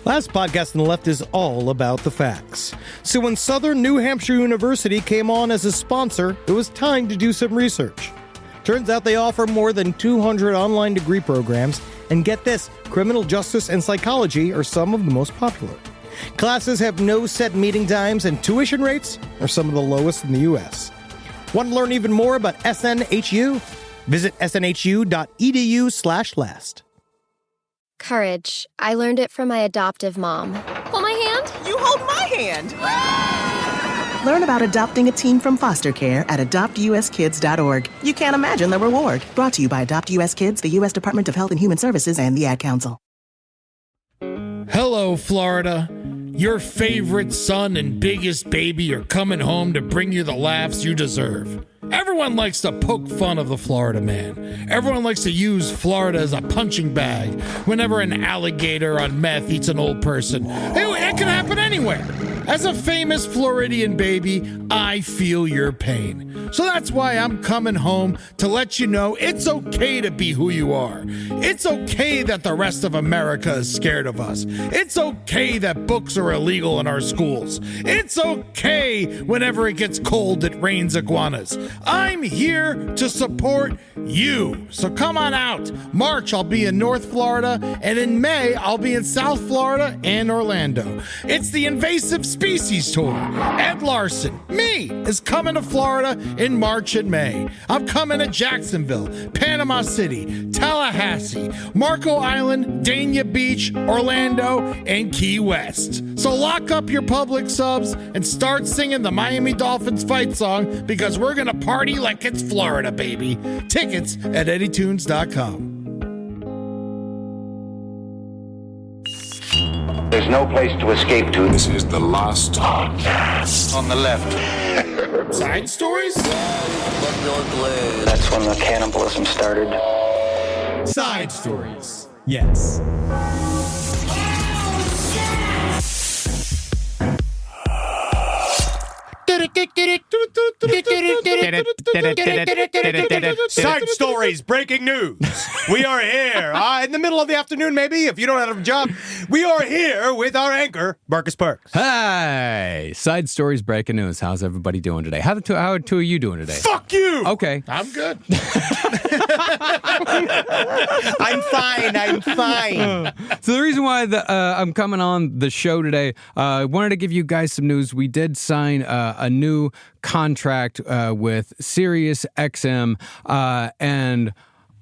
Last podcast on the left is all about the facts. So when Southern New Hampshire University came on as a sponsor, it was time to do some research. Turns out they offer more than 200 online degree programs, and get this, criminal justice and psychology are some of the most popular. Classes have no set meeting times, and tuition rates are some of the lowest in the U.S. Want to learn even more about SNHU? Visit snhu.edu/last. Courage. I learned it from my adoptive mom. Hold my hand? You hold my hand. Learn about adopting a teen from foster care at adoptuskids.org. You can't imagine the reward. Brought to you by Adopt US Kids, the U.S. Department of Health and Human Services, and the Ad Council. Hello, Florida. Your favorite son and biggest baby are coming home to bring you the laughs you deserve. Everyone likes to poke fun of the Florida man. Everyone likes to use Florida as a punching bag whenever an alligator on meth eats an old person. It can happen anywhere. As a famous Floridian baby, I feel your pain. So that's why I'm coming home to let you know it's okay to be who you are. It's okay that the rest of America is scared of us. It's okay that books are illegal in our schools. It's okay whenever it gets cold it rains iguanas. I'm here to support you. So come on out. March, I'll be in North Florida, and in May, I'll be in South Florida and Orlando. It's the Invasive Species Tour. Ed Larson, me, is coming to Florida in March and May. I'm coming to Jacksonville, Panama City, Tallahassee, Marco Island, Dania Beach, Orlando, and Key West. So lock up your public subs and start singing the Miami Dolphins fight song, because we're going to party like it's Florida, baby. Tickets at eddytunes.com. There's no place to escape to. This is the last podcast On the left. Side stories? That's when the cannibalism started. Side stories. Yes. Side stories, breaking news. We are here in the middle of the afternoon, maybe, if you don't have a job. We are here with our anchor, Marcus Parks. Hey, side stories, breaking news. How's everybody doing today? How are two of you doing today? Fuck you! Okay. I'm good. I'm fine. So the reason why I'm coming on the show today, I wanted to give you guys some news. We did sign a new contract with Sirius XM, and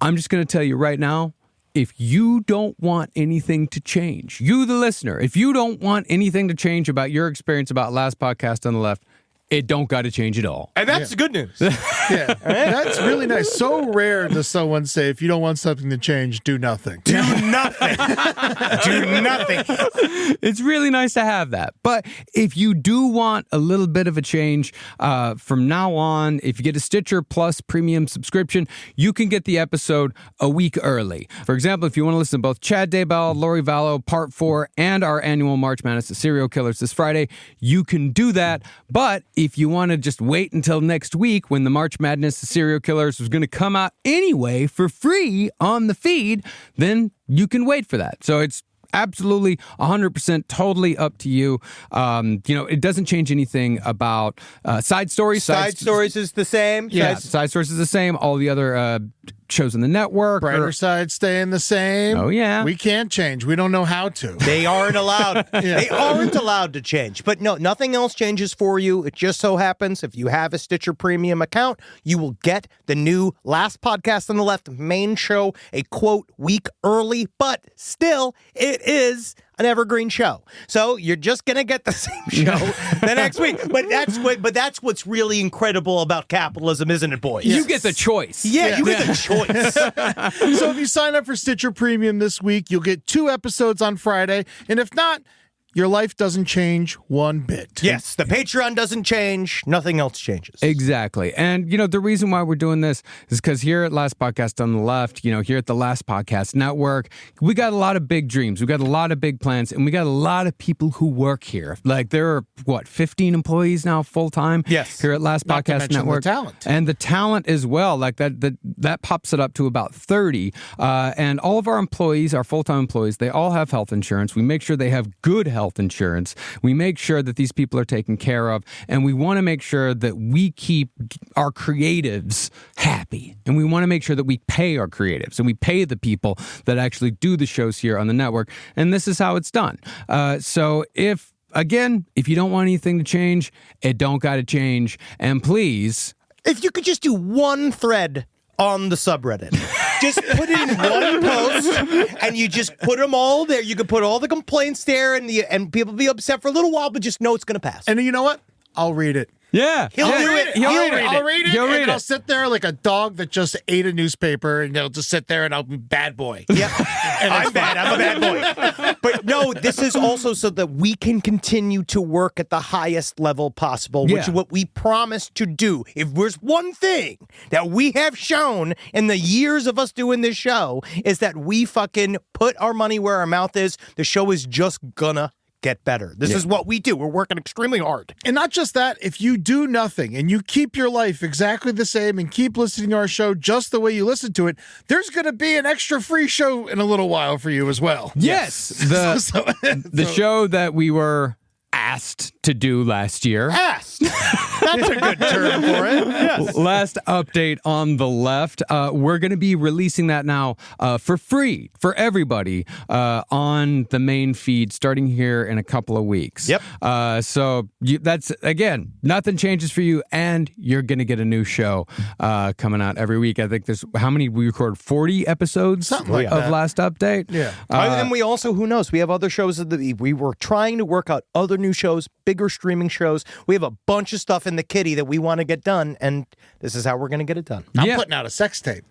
I'm just going to tell you right now, if you don't want anything to change, you the listener, if you don't want anything to change about your experience about Last Podcast on the Left, it don't got to change at all. And that's the good news. Yeah, that's really nice. So rare does someone say, if you don't want something to change, do nothing. Do nothing. Do nothing. It's really nice to have that. But if you do want a little bit of a change, from now on, if you get a Stitcher Plus premium subscription, you can get the episode a week early. For example, if you want to listen to both Chad Daybell, Lori Vallow, Part 4, and our annual March Madness, the Serial Killers this Friday, you can do that. But if you want to just wait until next week when the March Madness, the Serial Killers was going to come out anyway for free on the feed, then you can wait for that. So it's absolutely 100% totally up to you. It doesn't change anything about side stories. Side stories is the same. Yeah, side stories is the same. All the other shows in the network. Brighter side staying the same. Oh, yeah. We can't change. We don't know how to. They aren't allowed. Yeah. They aren't allowed to change. But no, nothing else changes for you. It just so happens if you have a Stitcher Premium account, you will get the new Last Podcast on the Left main show a, quote, week early. But still, it is an evergreen show. So you're just going to get the same show the next week. But that's what's really incredible about capitalism, isn't it, boys? You get the choice. Yeah, you get the choice. So if you sign up for Stitcher Premium this week, you'll get 2 episodes on Friday. And if not, your life doesn't change one bit. Yes, the Patreon doesn't change. Nothing else changes. Exactly. And, the reason why we're doing this is because here at Last Podcast on the Left, here at the Last Podcast Network, we got a lot of big dreams. We got a lot of big plans, and we got a lot of people who work here. Like, there are, 15 employees now full-time? Yes. Here at Last Not to Podcast mention Network. the talent. And the talent as well. Like, that pops it up to about 30. And all of our employees, our full-time employees, they all have health insurance. We make sure they have good health insurance. We make sure that these people are taken care of, and we want to make sure that we keep our creatives happy, and we want to make sure that we pay our creatives and we pay the people that actually do the shows here on the network, and this is how it's done. So if you don't want anything to change, it don't got to change, and please, If you could just do one thread on the subreddit. Just put it in one post, and you just put them all there. You could put all the complaints there, and people be upset for a little while, but just know it's going to pass. And you know what? I'll read it. yeah, He'll yeah, do it. I'll read it. He'll and read it. I'll sit there like a dog that just ate a newspaper, and I'll just sit there and I'll be bad boy. Yeah, I'm bad. I'm a bad boy. But no, this is also so that we can continue to work at the highest level possible, which is what we promised to do. If there's one thing that we have shown in the years of us doing this show, is that we fucking put our money where our mouth is. The show is just gonna get better. This is what we do. We're working extremely hard. And not just that, if you do nothing and you keep your life exactly the same and keep listening to our show just the way you listen to it, there's going to be an extra free show in a little while for you as well. Yes, the show that we were asked to do last year. Asked. That's a good term for it. Yes. Last update on the left. We're going to be releasing that now for free for everybody on the main feed starting here in a couple of weeks. Yep. So that's, again, nothing changes for you, and you're going to get a new show coming out every week. I think there's, how many we record? 40 episodes Something like of that. Last Update? Yeah. And we also, who knows, we have other shows. We were trying to work out other new shows, bigger streaming shows. We have a bunch of stuff in the kitty that we want to get done, and this is how we're going to get it done. I'm putting out a sex tape.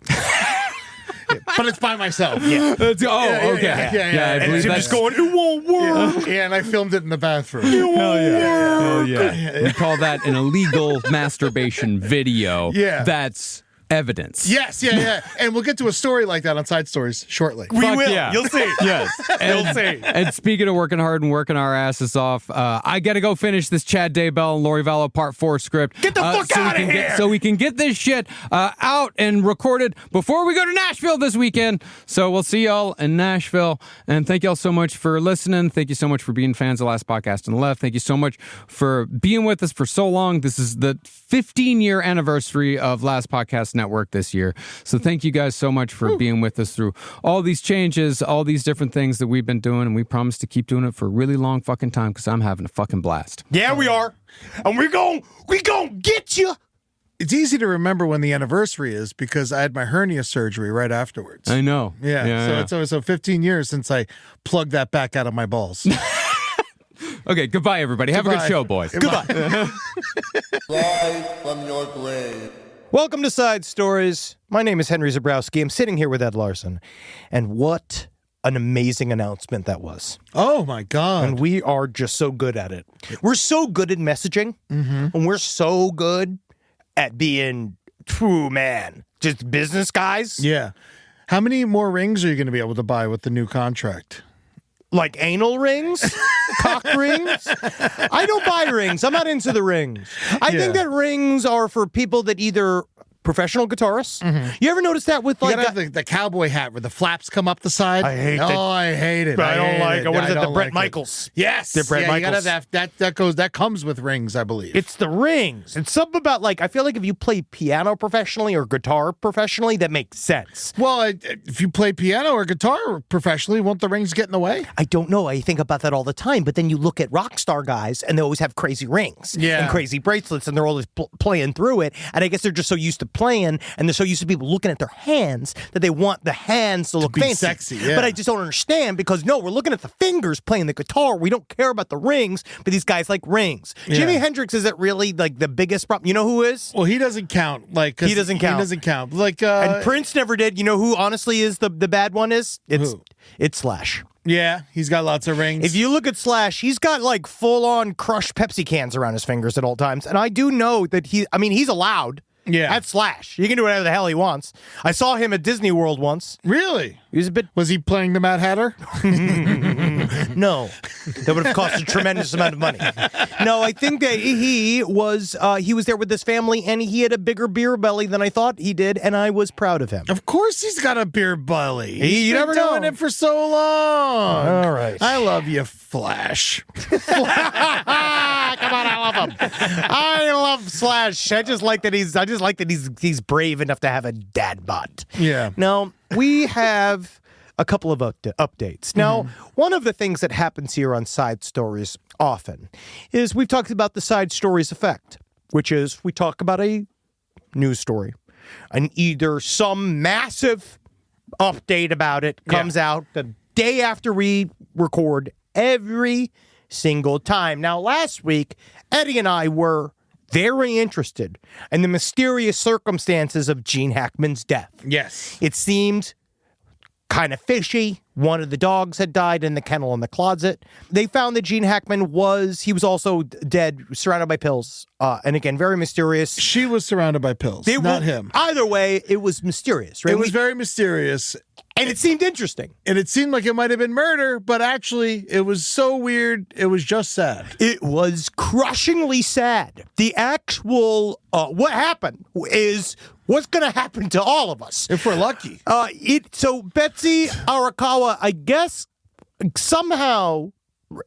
But it's by myself. Yeah. Okay. Yeah. I believe And just going, it won't work. Yeah, and I filmed it in the bathroom. Hell yeah. We call that an illegal masturbation video. Yeah. That's evidence. Yes, yeah. And we'll get to a story like that on Side Stories shortly. We Fuck will. yeah. You'll see. Yes. You'll see. And speaking of working hard and working our asses off, I got to go finish this Chad Daybell and Lori Vallow Part 4 script. Get the fuck out of here! So we can get this shit out and recorded before we go to Nashville this weekend. So we'll see y'all in Nashville. And thank y'all so much for listening. Thank you so much for being fans of Last Podcast on the Left. Thank you so much for being with us for so long. This is the 15-year anniversary of Last Podcast Network this year. So thank you guys so much for being with us through all these changes, all these different things that we've been doing, and we promise to keep doing it for a really long fucking time because I'm having a fucking blast. Yeah, we are. And we gon' get you. It's easy to remember when the anniversary is because I had my hernia surgery right afterwards. I know. Yeah. So it's 15 years since I plugged that back out of my balls. Okay, goodbye, everybody. Have a good show, boys. Goodbye. Rise from your grave. Welcome to Side Stories. My name is Henry Zabrowski. I'm sitting here with Ed Larson. And what an amazing announcement that was. Oh, my God. And we are just so good at it. We're so good at messaging. And we're so good at being, true man, just business guys. Yeah. How many more rings are you going to be able to buy with the new contract? Like anal rings? Cock rings? I don't buy rings. I'm not into the rings. I think that rings are for people that either professional guitarists. You ever notice that with You like gotta have the cowboy hat where the flaps come up the side. I hate Oh, that. I hate it. I don't like it. What is it? I The don't Bret like it. Michaels. Yes. The Bret You gotta Michaels. have that comes with rings, I believe. It's the rings. It's something about like, I feel like if you play piano professionally or guitar professionally, that makes sense. Well, if you play piano or guitar professionally, won't the rings get in the way? I don't know. I think about that all the time. But then you look at rock star guys and they always have crazy rings Yeah. and crazy bracelets and they're always playing through it. And I guess they're just so used to playing, and they're so used to people looking at their hands that they want the hands to look be fancy. sexy, yeah. But I just don't understand because, no, we're looking at the fingers playing the guitar. We don't care about the rings, but these guys like rings. Yeah. Jimi Hendrix isn't really like the biggest problem. You know who is? Well, he doesn't count. Like He doesn't count. He doesn't count. Like And Prince never did. You know who honestly is the bad one is? Who? It's Slash. Yeah, he's got lots of rings. If you look at Slash, he's got like full-on crushed Pepsi cans around his fingers at all times. And I do know that he's allowed. Yeah. That's Slash. He can do whatever the hell he wants. I saw him at Disney World once. Really? He was a bit... Was he playing the Mad Hatter? No. That would have cost a tremendous amount of money. No, I think that he was there with his family, and he had a bigger beer belly than I thought he did, and I was proud of him. Of course he's got a beer belly. You He's never been doing know. it for so long. All right. I love you, Flash. Come on, I love him. I love Slash. I just like that he's brave enough to have a dad bod. Yeah. Now, we have a couple of updates. Now, one of the things that happens here on Side Stories often is we've talked about the Side Stories effect, which is we talk about a news story and either some massive update about it comes out the day after we record every single time. Now, last week, Eddie and I were very interested in the mysterious circumstances of Gene Hackman's death. Yes. It seemed kind of fishy. One of the dogs had died in the kennel in the closet. They found that Gene Hackman was also dead, surrounded by pills. And again, very mysterious. She was surrounded by pills, not him. Either way, it was mysterious, right? It was very mysterious. And it seemed interesting. And it seemed like it might have been murder, but actually, it was so weird, it was just sad. It was crushingly sad. The actual, what happened is what's going to happen to all of us. If we're lucky. So Betsy Arakawa, I guess, somehow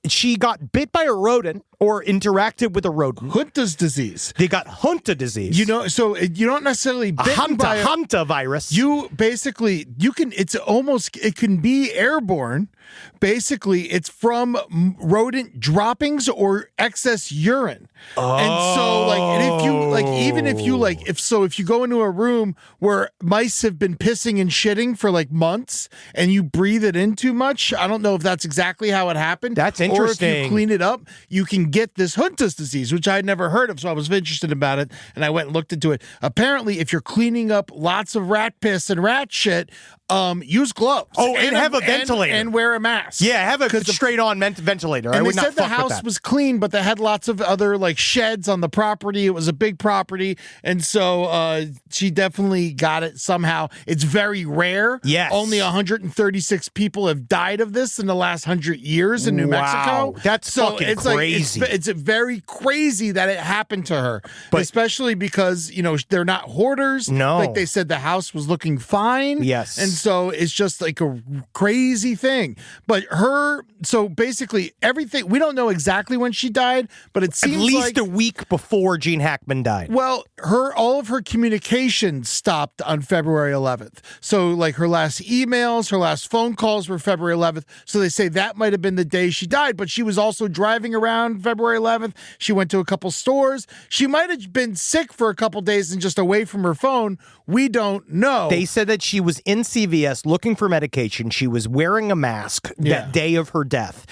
she got bit by a rodent or interacted with a rodent. Hunta's disease. They got Hunta disease. You know, so you don't necessarily bitten by a Hunta virus. You basically, it can be airborne. Basically, it's from rodent droppings or excess urine. Oh. And so, if you go into a room where mice have been pissing and shitting for like months and you breathe it in too much, I don't know if that's exactly how it happened. That's interesting. Or if you clean it up, you can get this Hunta's disease, which I'd never heard of, so I was interested about it, and I went and looked into it. Apparently, if you're cleaning up lots of rat piss and rat shit, use gloves. Oh, and have a ventilator. And wear a mask. Yeah, have a straight-on ventilator. And I they would not said the fuck with house that. was clean, but they had lots of other like sheds on the property. It was a big property, and so she definitely got it somehow. It's very rare. Yes. Only 136 people have died of this in the last 100 years in New Mexico. That's fucking it's crazy. It's very crazy that it happened to her, but especially because they're not hoarders. No, like they said, the house was looking fine. Yes, and so it's just like a crazy thing. But so basically everything, we don't know exactly when she died, but it seems at least like a week before Gene Hackman died. Well, all of her communication stopped on February 11th. So like her last emails, her last phone calls were February 11th. So they say that might have been the day she died, but she was also driving around February 11th. She went to a couple stores. She might have been sick for a couple days and just away from her phone. We don't know. They said that she was in CVS looking for medication. She was wearing a mask that day of her death,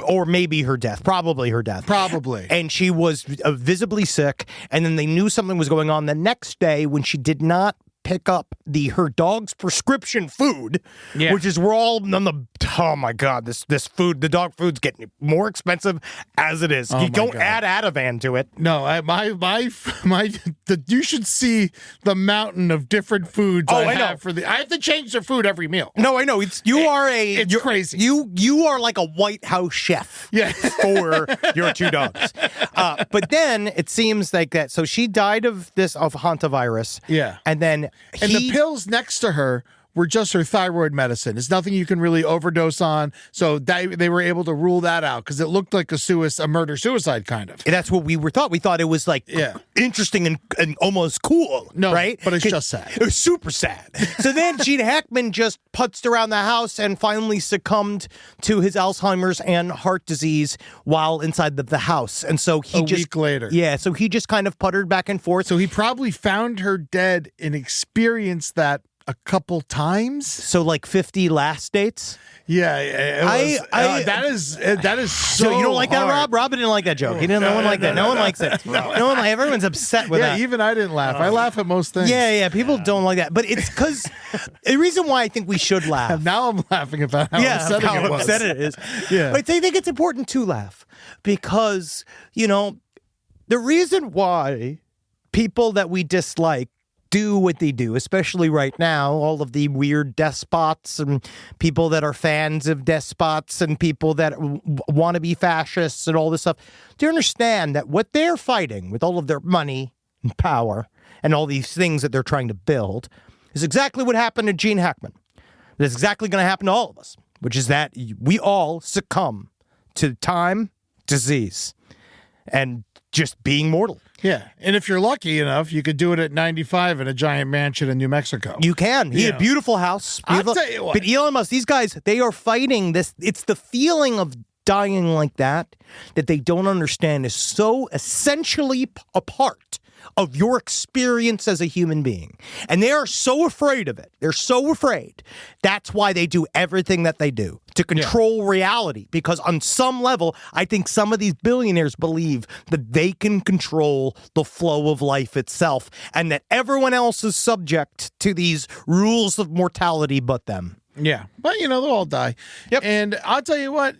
or maybe her death, probably her death. Probably. And she was visibly sick, and then they knew something was going on the next day when she did not pick up her dog's prescription food, which is we're all on the oh my god, this food, the dog food's getting more expensive as it is. You don't add Ativan to it. No, you should see the mountain of different foods I have for I have to change their food every meal. No, I know. It's crazy. You are like a White House chef for your two dogs. But then it seems like that. So she died of hantavirus. Yeah. And then the pills next to her were just her thyroid medicine. It's nothing you can really overdose on. So they were able to rule that out because it looked like a murder-suicide kind of. And that's what we thought. We thought it was like interesting and almost cool. No, right? But it's just sad. It was super sad. So then Gene Hackman just putzed around the house and finally succumbed to his Alzheimer's and heart disease while inside the house. And so he a week later. Yeah, so he just kind of puttered back and forth. So he probably found her dead and experienced that a couple times. So like 50 last dates? Yeah, that is so you don't like hard. that, Rob? Rob didn't like that joke. He didn't. No one liked that. No one likes it. No one. Everyone's upset with that. Yeah, even I didn't laugh. I laugh at most things. Yeah. People don't like that, but it's because the reason why I think we should laugh. And now I'm laughing about how upset it is. Yeah, but I think it's important to laugh because the reason why people that we dislike do what they do, especially right now, all of the weird despots and people that are fans of despots and people that want to be fascists and all this stuff, to understand that what they're fighting with all of their money and power and all these things that they're trying to build is exactly what happened to Gene Hackman. It's exactly going to happen to all of us, which is that we all succumb to time, disease, and just being mortal. Yeah, and if you're lucky enough, you could do it at 95 in a giant mansion in New Mexico. You can. He had a beautiful house. I'll tell you what. But Elon Musk, these guys, they are fighting this. It's the feeling of dying like that they don't understand is so essentially a part of your experience as a human being. And they are so afraid of it. They're so afraid. That's why they do everything that they do, to control reality. Because on some level, I think some of these billionaires believe that they can control the flow of life itself and that everyone else is subject to these rules of mortality but them. Yeah, but they'll all die. Yep. And I'll tell you what,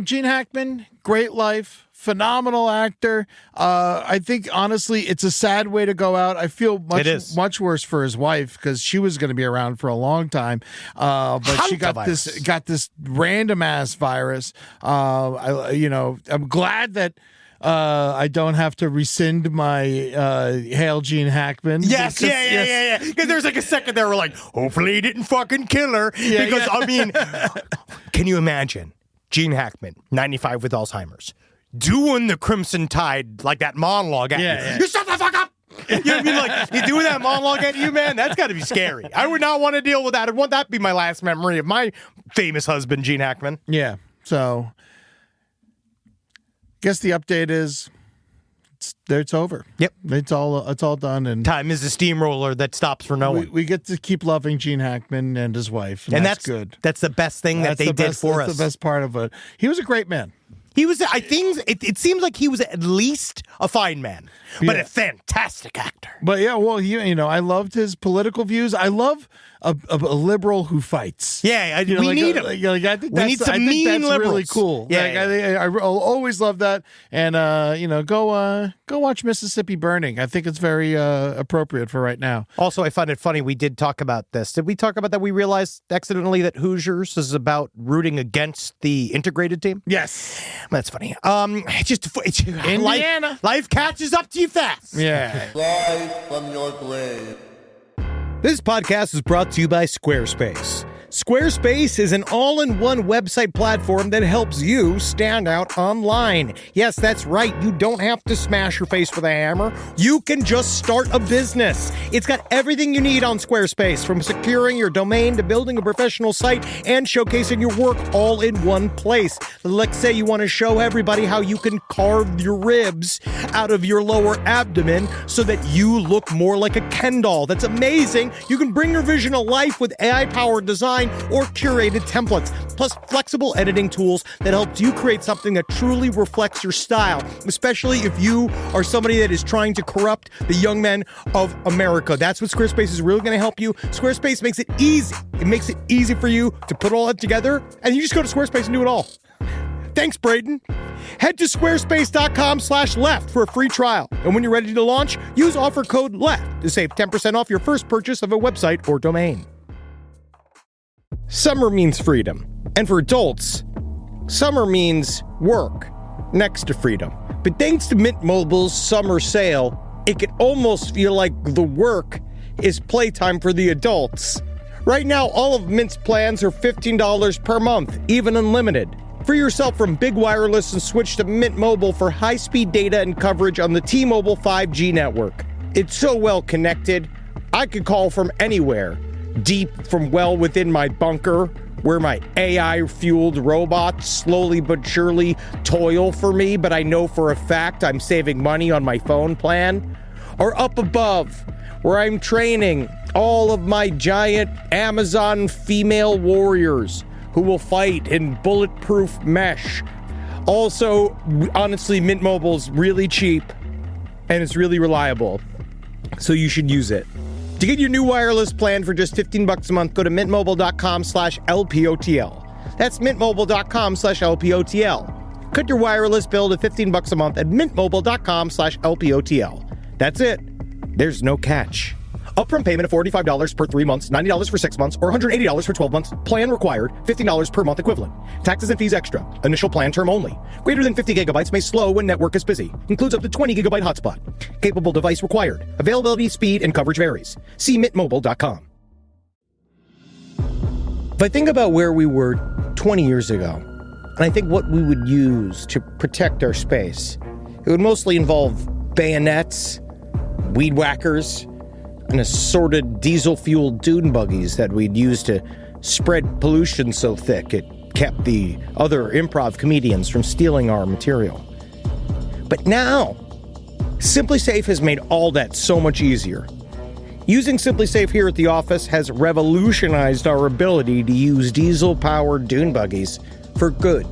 Gene Hackman, great life, phenomenal actor. I think honestly, it's a sad way to go out. I feel much worse for his wife because she was going to be around for a long time, but she got this random ass virus. I'm glad that. I don't have to rescind my Hail Gene Hackman. Yes. Because there's like a second there we're like, hopefully he didn't fucking kill her. Yeah, because, I mean, can you imagine Gene Hackman, 95 with Alzheimer's, doing the Crimson Tide, like that monologue at you. You shut the fuck up! You know what I mean? Like, you doing that monologue at you, man? That's got to be scary. I would not want to deal with that. I'd want that to be my last memory of my famous husband, Gene Hackman. Yeah, so... Guess the update is it's over. Yep. It's all done. And time is a steamroller that stops for no one. We get to keep loving Gene Hackman and his wife. And that's good. That's the best thing that they did for us. That's the best part of it. He was a great man. He was, I think, it seems like he was at least a fine man, but a fantastic actor. But yeah, well, I loved his political views. I love a liberal who fights. Yeah, we need him. I think we need some mean liberals. Really cool. Yeah, I always love that. And go watch Mississippi Burning. I think it's very appropriate for right now. Also, I find it funny. We did talk about this. Did we talk about that? We realized accidentally that Hoosiers is about rooting against the integrated team. Yes, that's funny. It's Indiana. Life catches up to you fast. Yeah. Rise from your grave. This podcast is brought to you by Squarespace. Squarespace is an all-in-one website platform that helps you stand out online. Yes, that's right. You don't have to smash your face with a hammer. You can just start a business. It's got everything you need on Squarespace, from securing your domain to building a professional site and showcasing your work all in one place. Let's say you want to show everybody how you can carve your ribs out of your lower abdomen so that you look more like a Ken doll. That's amazing. You can bring your vision to life with AI-powered design or curated templates, plus flexible editing tools that helps you create something that truly reflects your style, especially if you are somebody that is trying to corrupt the young men of America. That's what Squarespace is really going to help you. Squarespace makes it easy. It makes it easy for you to put all that together, and you just go to Squarespace and do it all. Thanks, Braden. Head to squarespace.com/left for a free trial. And when you're ready to launch, use offer code LEFT to save 10% off your first purchase of a website or domain. Summer means freedom. And for adults, summer means work next to freedom. But thanks to Mint Mobile's summer sale, it can almost feel like the work is playtime for the adults. Right now, all of Mint's plans are $15 per month, even unlimited. Free yourself from Big Wireless and switch to Mint Mobile for high-speed data and coverage on the T-Mobile 5G network. It's so well connected, I could call from anywhere, deep from well within my bunker, where my AI-fueled robots slowly but surely toil for me, but I know for a fact I'm saving money on my phone plan. Or up above, where I'm training all of my giant Amazon female warriors who will fight in bulletproof mesh. Also, honestly, Mint Mobile's really cheap and it's really reliable, so you should use it. To get your new wireless plan for just $15 a month, go to mintmobile.com/LPOTL. That's mintmobile.com/LPOTL. Cut your wireless bill to $15 a month at mintmobile.com/LPOTL. That's it. There's no catch. Upfront payment of $45 per 3 months, $90 for 6 months, or $180 for 12 months. Plan required, $15 per month equivalent. Taxes and fees extra. Initial plan term only. Greater than 50 gigabytes may slow when network is busy. Includes up to 20 gigabyte hotspot. Capable device required. Availability, speed, and coverage varies. See mintmobile.com. If I think about where we were 20 years ago, and I think what we would use to protect our space, it would mostly involve bayonets, weed whackers, and assorted diesel-fueled dune buggies that we'd use to spread pollution so thick it kept the other improv comedians from stealing our material. But now, Simply Safe has made all that so much easier. Using Simply Safe here at the office has revolutionized our ability to use diesel-powered dune buggies for good,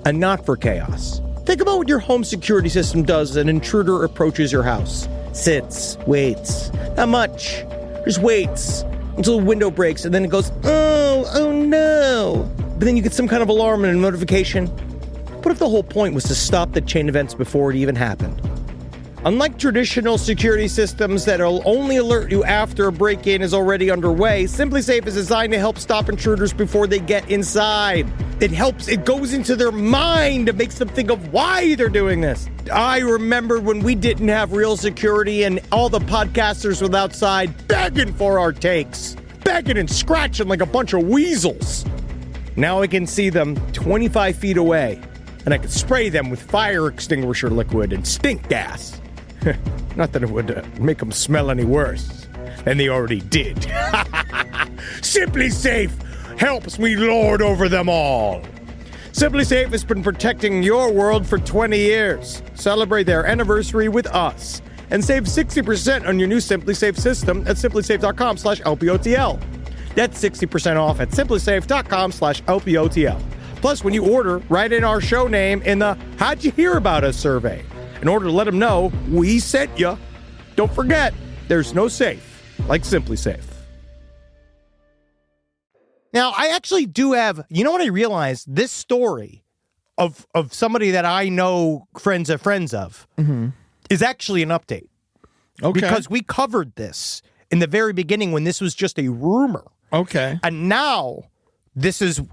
and not for chaos. Think about what your home security system does as an intruder approaches your house. Sits, waits. Not much. Just waits until the window breaks, and then it goes, oh no. But then you get some kind of alarm and a notification. What if the whole point was to stop the chain events before it even happened? Unlike traditional security systems that'll only alert you after a break-in is already underway, Simply Safe is designed to help stop intruders before they get inside. It goes into their mind and makes them think of why they're doing this. I remember when we didn't have real security and all the podcasters were outside begging for our takes. Begging and scratching like a bunch of weasels. Now I can see them 25 feet away, and I can spray them with fire extinguisher liquid and stink gas. Not that it would make them smell any worse than they already did. Simply Safe helps me lord over them all. Simply Safe has been protecting your world for 20 years. Celebrate their anniversary with us and save 60% on your new Simply Safe system at simplysafe.com/LPOTL. That's 60% off at simplysafe.com/LPOTL. Plus, when you order, write in our show name in the How'd You Hear About Us survey in order to let them know we sent you. Don't forget, there's no safe like Simply Safe. Now, I actually do have, you know what I realized? This story of somebody that I know friends of friends of is actually an update. Okay. Because we covered this in the very beginning when this was just a rumor. Okay. And now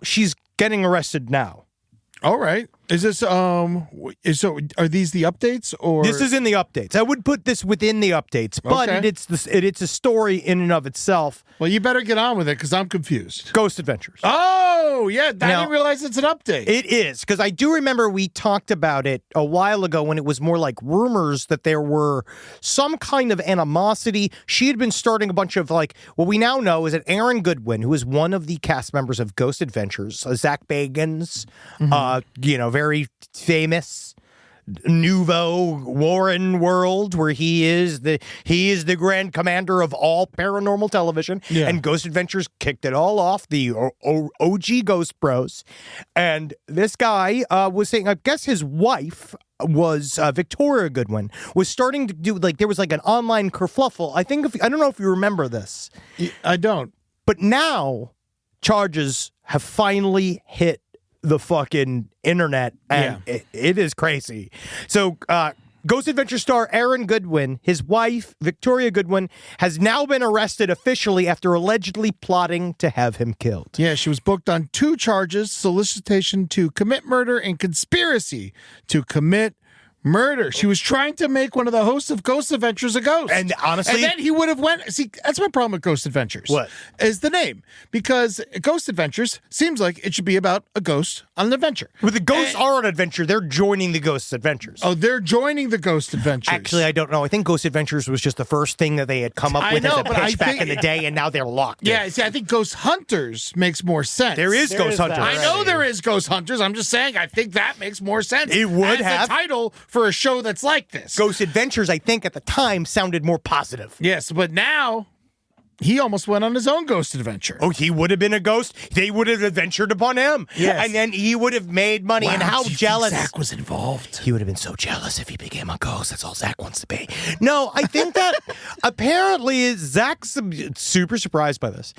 she's getting arrested now. All right. Is this are these the updates or this is in the updates? I would put this within the updates, but Okay. it's a story in and of itself. Well, you better get on with it because I'm confused. Ghost Adventures. Oh, yeah. I Now- didn't realize it's an update. It is, because I do remember we talked about it a while ago when it was more like rumors that there were some kind of animosity. She had been starting a bunch of what we now know is that Aaron Goodwin, who is one of the cast members of Ghost Adventures, Zach Bagans, very famous nouveau Warren world where he is the grand commander of all paranormal television. Yeah. And Ghost Adventures kicked it all off, the OG Ghost Bros. And this guy was saying, I guess his wife was Victoria Goodwin, was starting to do there was an online kerfluffle. I don't know if you remember this. I don't. But now charges have finally hit the fucking internet, and it is crazy. So, Ghost Adventure star Aaron Goodwin, his wife, Victoria Goodwin, has now been arrested officially after allegedly plotting to have him killed. Yeah, she was booked on 2 charges, solicitation to commit murder and conspiracy to commit Murder. She was trying to make one of the hosts of Ghost Adventures a ghost. And honestly... And then he would have went... See, that's my problem with Ghost Adventures. What? Is the name. Because Ghost Adventures seems like it should be about a ghost on an adventure. Well, the ghosts are on adventure. They're joining the Ghost Adventures. Oh, they're joining the Ghost Adventures. Actually, I don't know. I think Ghost Adventures was just the first thing that they had come up with as a pitch back in the day, and now they're locked in. Yeah, see, I think Ghost Hunters makes more sense. There is Ghost Hunters. I know there is Ghost Hunters. I'm just saying I think that makes more sense. It would as have. a title for a show that's like this. Ghost Adventures, I think, at the time sounded more positive. Yes, but now he almost went on his own ghost adventure. Oh, he would have been a ghost. They would have adventured upon him. Yes. And then he would have made money. Wow, and how do you jealous. think Zach was involved. He would have been so jealous if he became a ghost. That's all Zach wants to be. No, I think that apparently Zach's super surprised by this.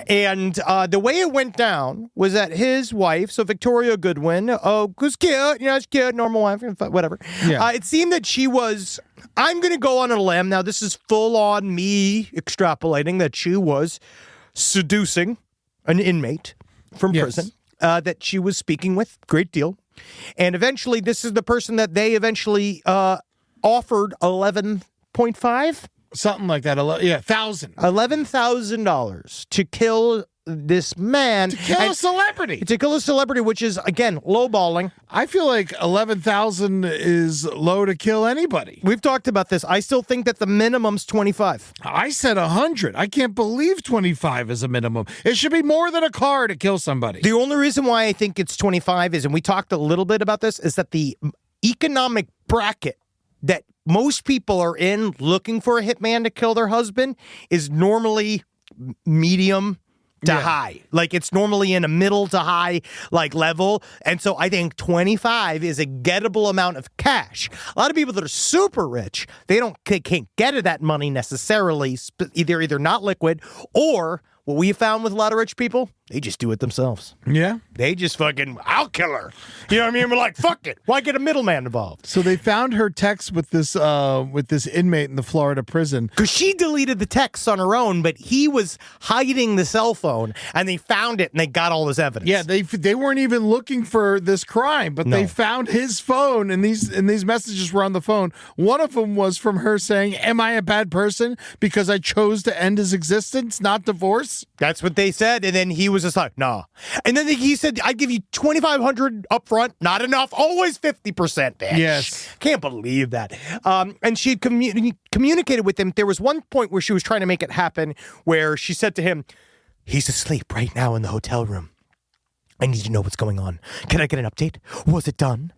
And the way it went down was that his wife, so Victoria Goodwin, who's cute, she's cute, normal wife, whatever. Yeah. It seemed that she was... I'm going to go on a limb. Now, this is full on me extrapolating that she was seducing an inmate from prison that she was speaking with. Great deal. And eventually, this is the person that they eventually offered $11.5? Something like that. $11,000 to kill this man. To kill a celebrity. To kill a celebrity, which is, again, lowballing. I feel like 11,000 is low to kill anybody. We've talked about this. I still think that the minimum's 25. I said 100. I can't believe 25 is a minimum. It should be more than a car to kill somebody. The only reason why I think it's 25 is, and we talked a little bit about this, is that the economic bracket that most people are in looking for a hitman to kill their husband is normally medium to high. Like, it's normally in a middle to high level. And so I think 25 is a gettable amount of cash. A lot of people that are super rich, they can't get that money necessarily. They're either not liquid, or what we found with a lot of rich people, they just do it themselves. Yeah. They just fucking, I'll kill her. You know what I mean? We're like, fuck it. Why get a middleman involved? So they found her text with this inmate in the Florida prison. Because she deleted the texts on her own, but he was hiding the cell phone, and they found it, and they got all this evidence. Yeah, they weren't even looking for this crime, but they found his phone, and these messages were on the phone. One of them was from her saying, "Am I a bad person because I chose to end his existence, not divorce?" That's what they said, and then he was just like, nah. And then he said, I'd give you $2,500 up front, not enough, always 50%, bitch. Yes. Can't believe that. And she had communicated with him. There was one point where she was trying to make it happen, where she said to him, he's asleep right now in the hotel room. I need to know what's going on. Can I get an update? Was it done?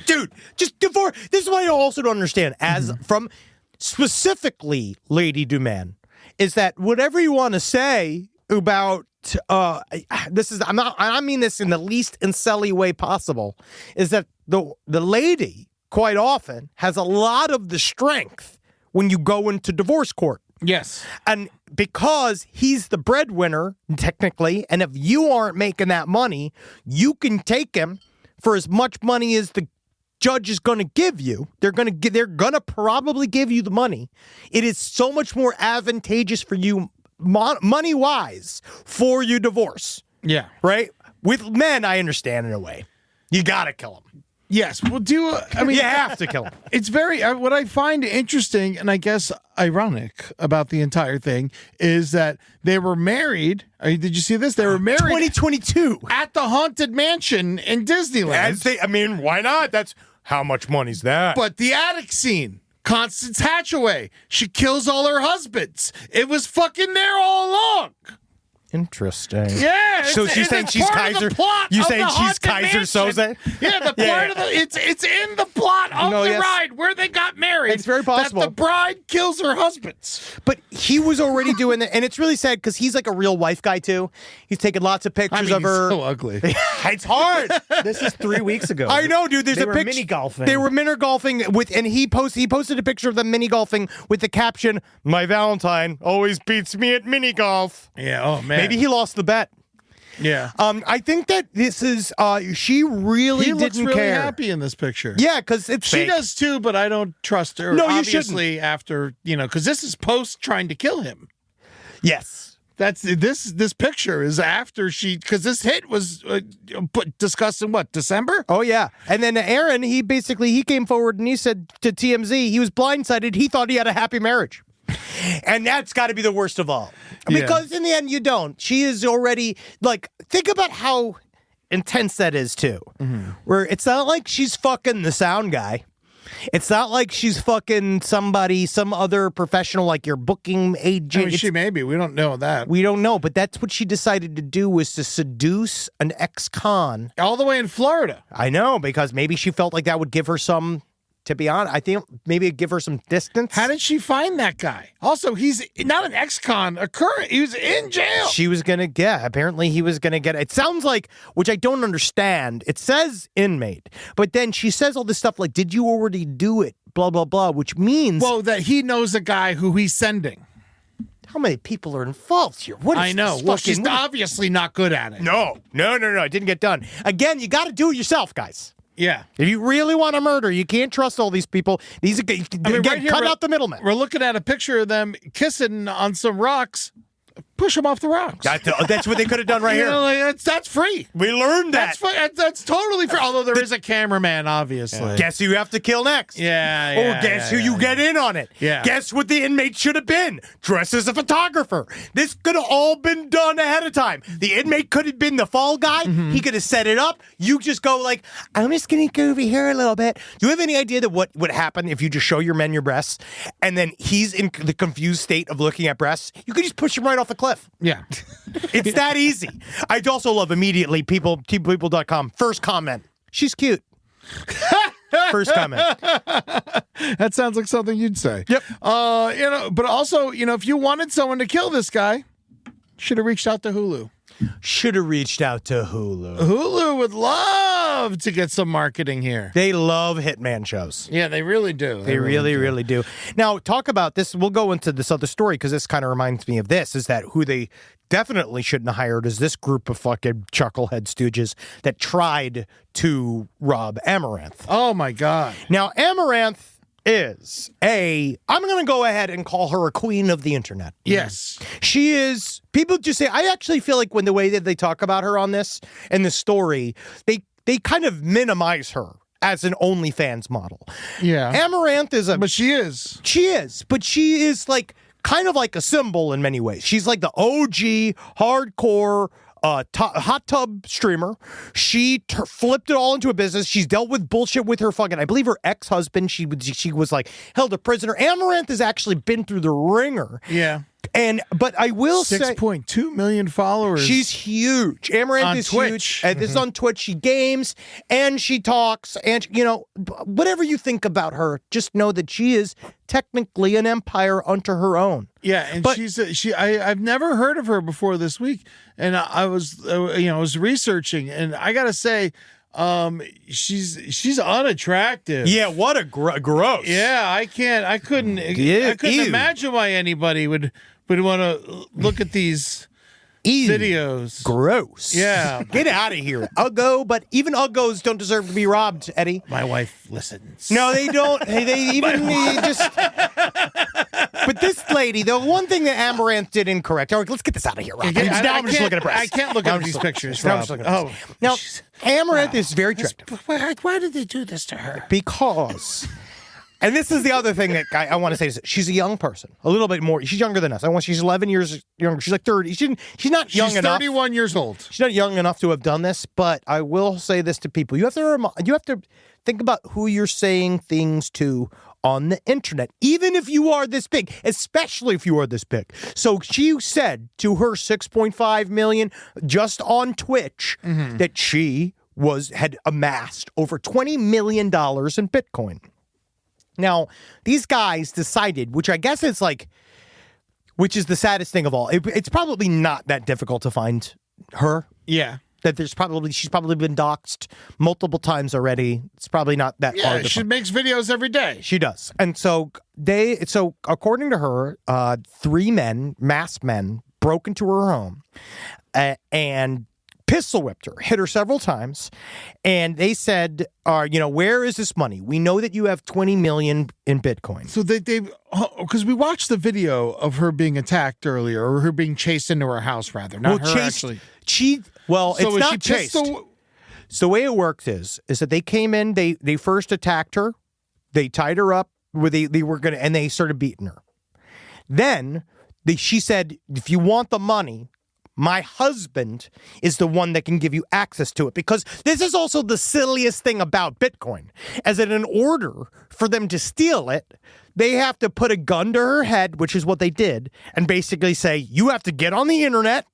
Dude, just divorce. This is what I also don't understand. As from specifically Lady Duman, is that whatever you want to say about this is I mean this in the least incelly way possible, is that the lady quite often has a lot of the strength when you go into divorce court. Yes. And because he's the breadwinner, technically, and if you aren't making that money, you can take him for as much money as the judge is going to give you. They're going to probably give you the money. It is so much more advantageous for you money-wise for your divorce. Yeah. Right? With men, I understand in a way. You got to kill them. Yes. Well, you have to kill him. It's very, what I find interesting and I guess ironic about the entire thing is that they were married. Did you see this? They were married 2022 at the Haunted Mansion in Disneyland. Why not? That's how much money's that? But the attic scene, Constance Hatchaway, she kills all her husbands. It was fucking there all along. Interesting. Yeah. So she's saying she's Kaiser. You saying she's Kaiser Soze? Yeah, the part of it's in the plot of the ride where they got married. It's very possible that the bride kills her husbands. But he was already doing that, and it's really sad because he's like a real wife guy too. He's taking lots of pictures of her. He's so ugly. It's hard. This is 3 weeks ago. I know, dude. There's they a were picture. mini golfing. They were mini golfing and he posted a picture of them mini golfing with the caption, "My Valentine always beats me at mini golf." Yeah. Oh man. Maybe he lost the bet. Yeah. I think that this is she really he didn't looks really care. happy in this picture. Yeah, because it's she fake. does too, but I don't trust her. No, you obviously, shouldn't. after because this is post trying to kill him. Yes. That's this picture is after because this hit was discussed in what, December? Oh yeah. And then Aaron, he came forward and he said to TMZ he was blindsided. He thought he had a happy marriage. And that's got to be the worst of all. Because in the end you don't. She is already think about how intense that is too. Where it's not like she's fucking the sound guy. It's not like she's fucking some other professional like your booking agent. I mean, she may be. We don't know that. We don't know, but that's what she decided to do, was to seduce an ex-con. All the way in Florida. I know, because maybe she felt like that would give her some, to be honest, I think maybe it'd give her some distance. How did she find that guy? Also, he's not an ex-con, a current. He was in jail. She was going to get, apparently he was going to get, it sounds like, which I don't understand, it says inmate, but then she says all this stuff like, did you already do it? Blah, blah, blah, which means... Well, that he knows a guy who he's sending. How many people are involved here? What is I know. This well, fucking, she's obviously not good at it. No, it didn't get done. Again, you got to do it yourself, guys. Yeah. If you really want to murder, you can't trust all these people. These cut out the middleman. We're looking at a picture of them kissing on some rocks. Push them off the rocks. That's what they could have done right here. That's free. We learned that. That's totally free. Although there is a cameraman, obviously. Yeah. Guess who you have to kill next? Yeah. Or guess who you get in on it? Yeah. Guess what the inmate should have been? Dress as a photographer. This could have all been done ahead of time. The inmate could have been the fall guy. Mm-hmm. He could have set it up. You just go like, I'm just going to go over here a little bit. Do you have any idea that what would happen if you just show your men your breasts and then he's in the confused state of looking at breasts? You could just push him right off the cliff. Yeah. It's that easy. I also love immediately people.com. First comment. She's cute. First comment. That sounds like something you'd say. Yep. But also, if you wanted someone to kill this guy, should have reached out to Hulu. Should have reached out to Hulu. Hulu would love to get some marketing here. They love hitman shows. Yeah, they really do. They really do. Now, talk about this. We'll go into this other story because this kind of reminds me of this, is that who they definitely shouldn't have hired is this group of fucking chucklehead stooges that tried to rob Amouranth. Oh, my God. Now, Amouranth is I'm going to go ahead and call her a queen of the internet. Yes. She is, people just say, I actually feel like when the way that they talk about her on this, in the story, they kind of minimize her as an OnlyFans model. Yeah. Amouranth is But she is. She is, but she is like, kind of like a symbol in many ways. She's like the OG, hardcore, hot tub streamer. She flipped it all into a business. She's dealt with bullshit with her fucking, I believe her ex-husband, she was like held a prisoner. Amouranth has actually been through the ringer. Yeah. But I will say 6.2 million followers. She's huge. Amaranth is Twitch. Huge. This is on Twitch. She games and she talks, and whatever you think about her, just know that she is technically an empire unto her own. Yeah, and I've never heard of her before this week, and I was researching, and I gotta say, she's unattractive. Yeah, what a gross. Yeah, I couldn't imagine why anybody would want to look at these videos. Gross. Yeah. Get out of here. Uggo, but even Uggos don't deserve to be robbed, Eddie. My wife listens. No, they don't. But this lady, the one thing that Amouranth did incorrect. All right, let's get this out of here, Rob. Now I'm just looking at breasts. I can't look at these pictures, Now I'm Rob. just looking at breasts. Now, Amouranth is very attractive. Why did they do this to her? Because... And this is the other thing that I want to say is she's a young person, a little bit more. She's younger than us. She's 11 years younger. She's like 30. She's not young enough. She's 31 years old. She's not young enough to have done this, but I will say this to people. You have to think about who you're saying things to on the internet, even if you are this big, especially if you are this big. So she said to her 6.5 million just on Twitch that she had amassed over $20 million in Bitcoin. Now, these guys decided, which I guess it's like, which is the saddest thing of all. It's probably not that difficult to find her. Yeah. That she's probably been doxxed multiple times already. It's probably not that hard to she find. makes videos every day. She does. And so according to her, 3 masked men broke into her home and pistol whipped her, hit her several times, and they said, where is this money? We know that you have 20 million in Bitcoin. So because we watched the video of her being attacked earlier, or her being chased into her house, rather. Not her actually. It's not chased. So the way it works is that they came in, they first attacked her, they tied her up, where they were gonna, and they started beating her. Then she said, if you want the money, my husband is the one that can give you access to it, because this is also the silliest thing about Bitcoin, as that in order for them to steal it, they have to put a gun to her head, which is what they did, and basically say, you have to get on the internet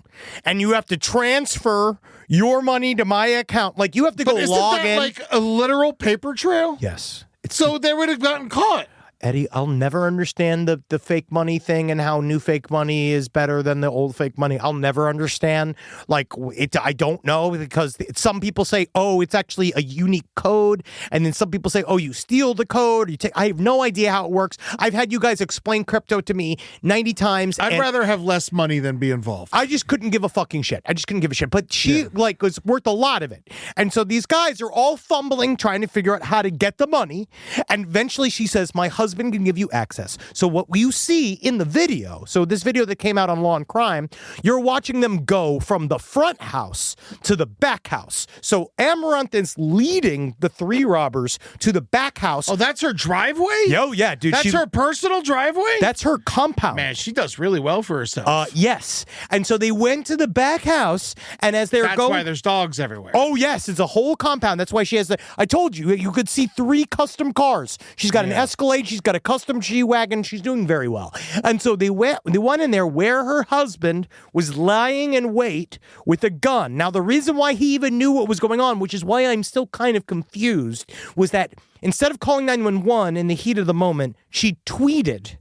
and you have to transfer your money to my account. Like, you have to go log in. Like a literal paper trail? Yes. So they would have gotten caught. Eddie, I'll never understand the fake money thing and how new fake money is better than the old fake money. I'll never understand. Like, I don't know, because some people say, oh, it's actually a unique code. And then some people say, oh, you steal the code. I have no idea how it works. I've had you guys explain crypto to me 90 times. I'd rather have less money than be involved. I just couldn't give a fucking shit. I just couldn't give a shit. But she was worth a lot of it. And so these guys are all fumbling, trying to figure out how to get the money. And eventually she says, my husband can give you access. So what you see in the video, so this video that came out on Law and Crime, you're watching them go from the front house to the back house. So Amouranth is leading the three robbers to the back house. Oh, that's her driveway? Yo, yeah, dude. That's her personal driveway? That's her compound. Man, she does really well for herself. Yes. And so they went to the back house, and as they're going... That's why there's dogs everywhere. Oh, yes. It's a whole compound. That's why she has I told you, you could see 3 custom cars. She's got an Escalade. She's got a custom G-Wagon. She's doing very well. And so they went in there where her husband was lying in wait with a gun. Now, the reason why he even knew what was going on, which is why I'm still kind of confused, was that instead of calling 911 in the heat of the moment, she tweeted,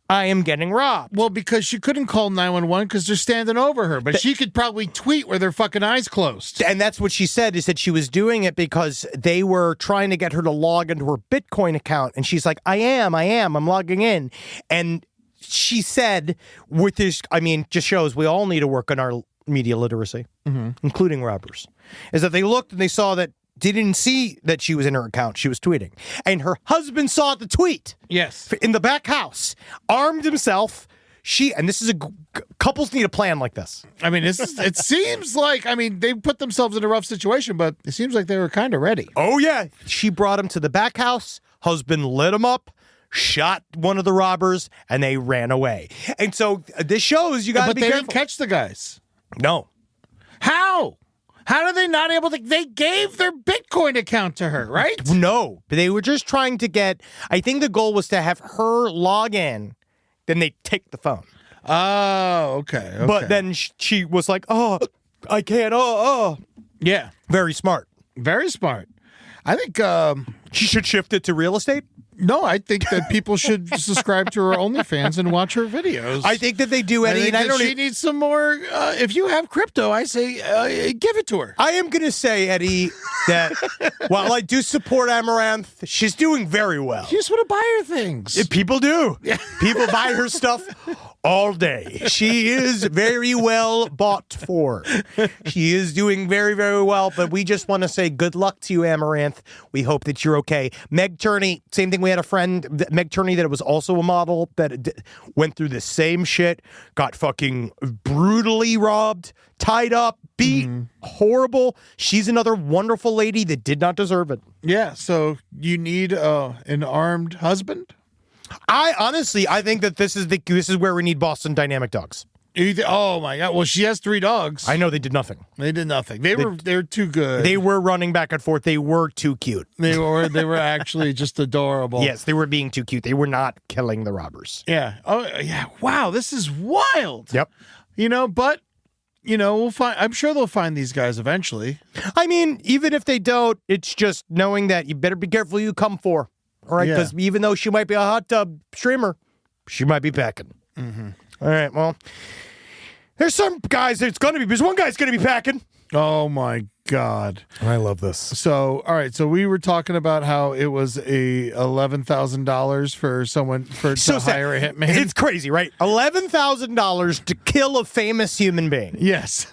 I am getting robbed. Well, because she couldn't call 911 because they're standing over her, but she could probably tweet with her fucking eyes closed. And that's what she said, is that she was doing it because they were trying to get her to log into her Bitcoin account. And she's like, I'm logging in. And she said, with this, just shows we all need to work on our media literacy, including robbers, is that they looked and they saw that they didn't see that she was in her account. She was tweeting. And her husband saw the tweet. Yes. In the back house, armed himself. And this is couples need a plan like this. It seems like, they put themselves in a rough situation, but it seems like they were kind of ready. Oh, yeah. She brought him to the back house. Husband lit him up, shot one of the robbers, and they ran away. And so this shows you got to be careful. But they didn't catch the guys. No. How? How are they not able to? They gave their Bitcoin account to her, right? No. They were just trying to I think the goal was to have her log in, then they take the phone. Oh, okay. But then she was like, oh, I can't, Yeah. Very smart. Very smart. I think she should shift it to real estate. No, I think that people should subscribe to her OnlyFans and watch her videos. I think that they do, Eddie. She needs some more. If you have crypto, I say give it to her. I am going to say, Eddie, that while I do support Amouranth, she's doing very well. You just want to buy her things. People do. Yeah. People buy her stuff all day. She is very well bought for. She is doing very, very well, but we just want to say good luck to you, Amouranth. We hope that you're okay. Meg Turney, same thing. We had a friend, Meg Turney, that was also a model that went through the same shit, got fucking brutally robbed, tied up, beat, horrible. She's another wonderful lady that did not deserve it. Yeah, so you need an armed husband? I think that this is where we need Boston Dynamic dogs. Oh my God! Well, she has 3 dogs. I know they did nothing. They did nothing. They're too good. They were running back and forth. They were too cute. They were actually just adorable. Yes, they were being too cute. They were not killing the robbers. Yeah. Oh yeah. Wow, this is wild. Yep. But we'll find. I'm sure they'll find these guys eventually. Even if they don't, it's just knowing that you better be careful who you come for. All right, because even though she might be a hot tub streamer, she might be packing. All right, well, there's some guys there's one guy's going to be packing. Oh, my God. I love this. So, all right. So we were talking about how it was a $11,000 for someone to hire a hitman. It's crazy, right? $11,000 to kill a famous human being. Yes.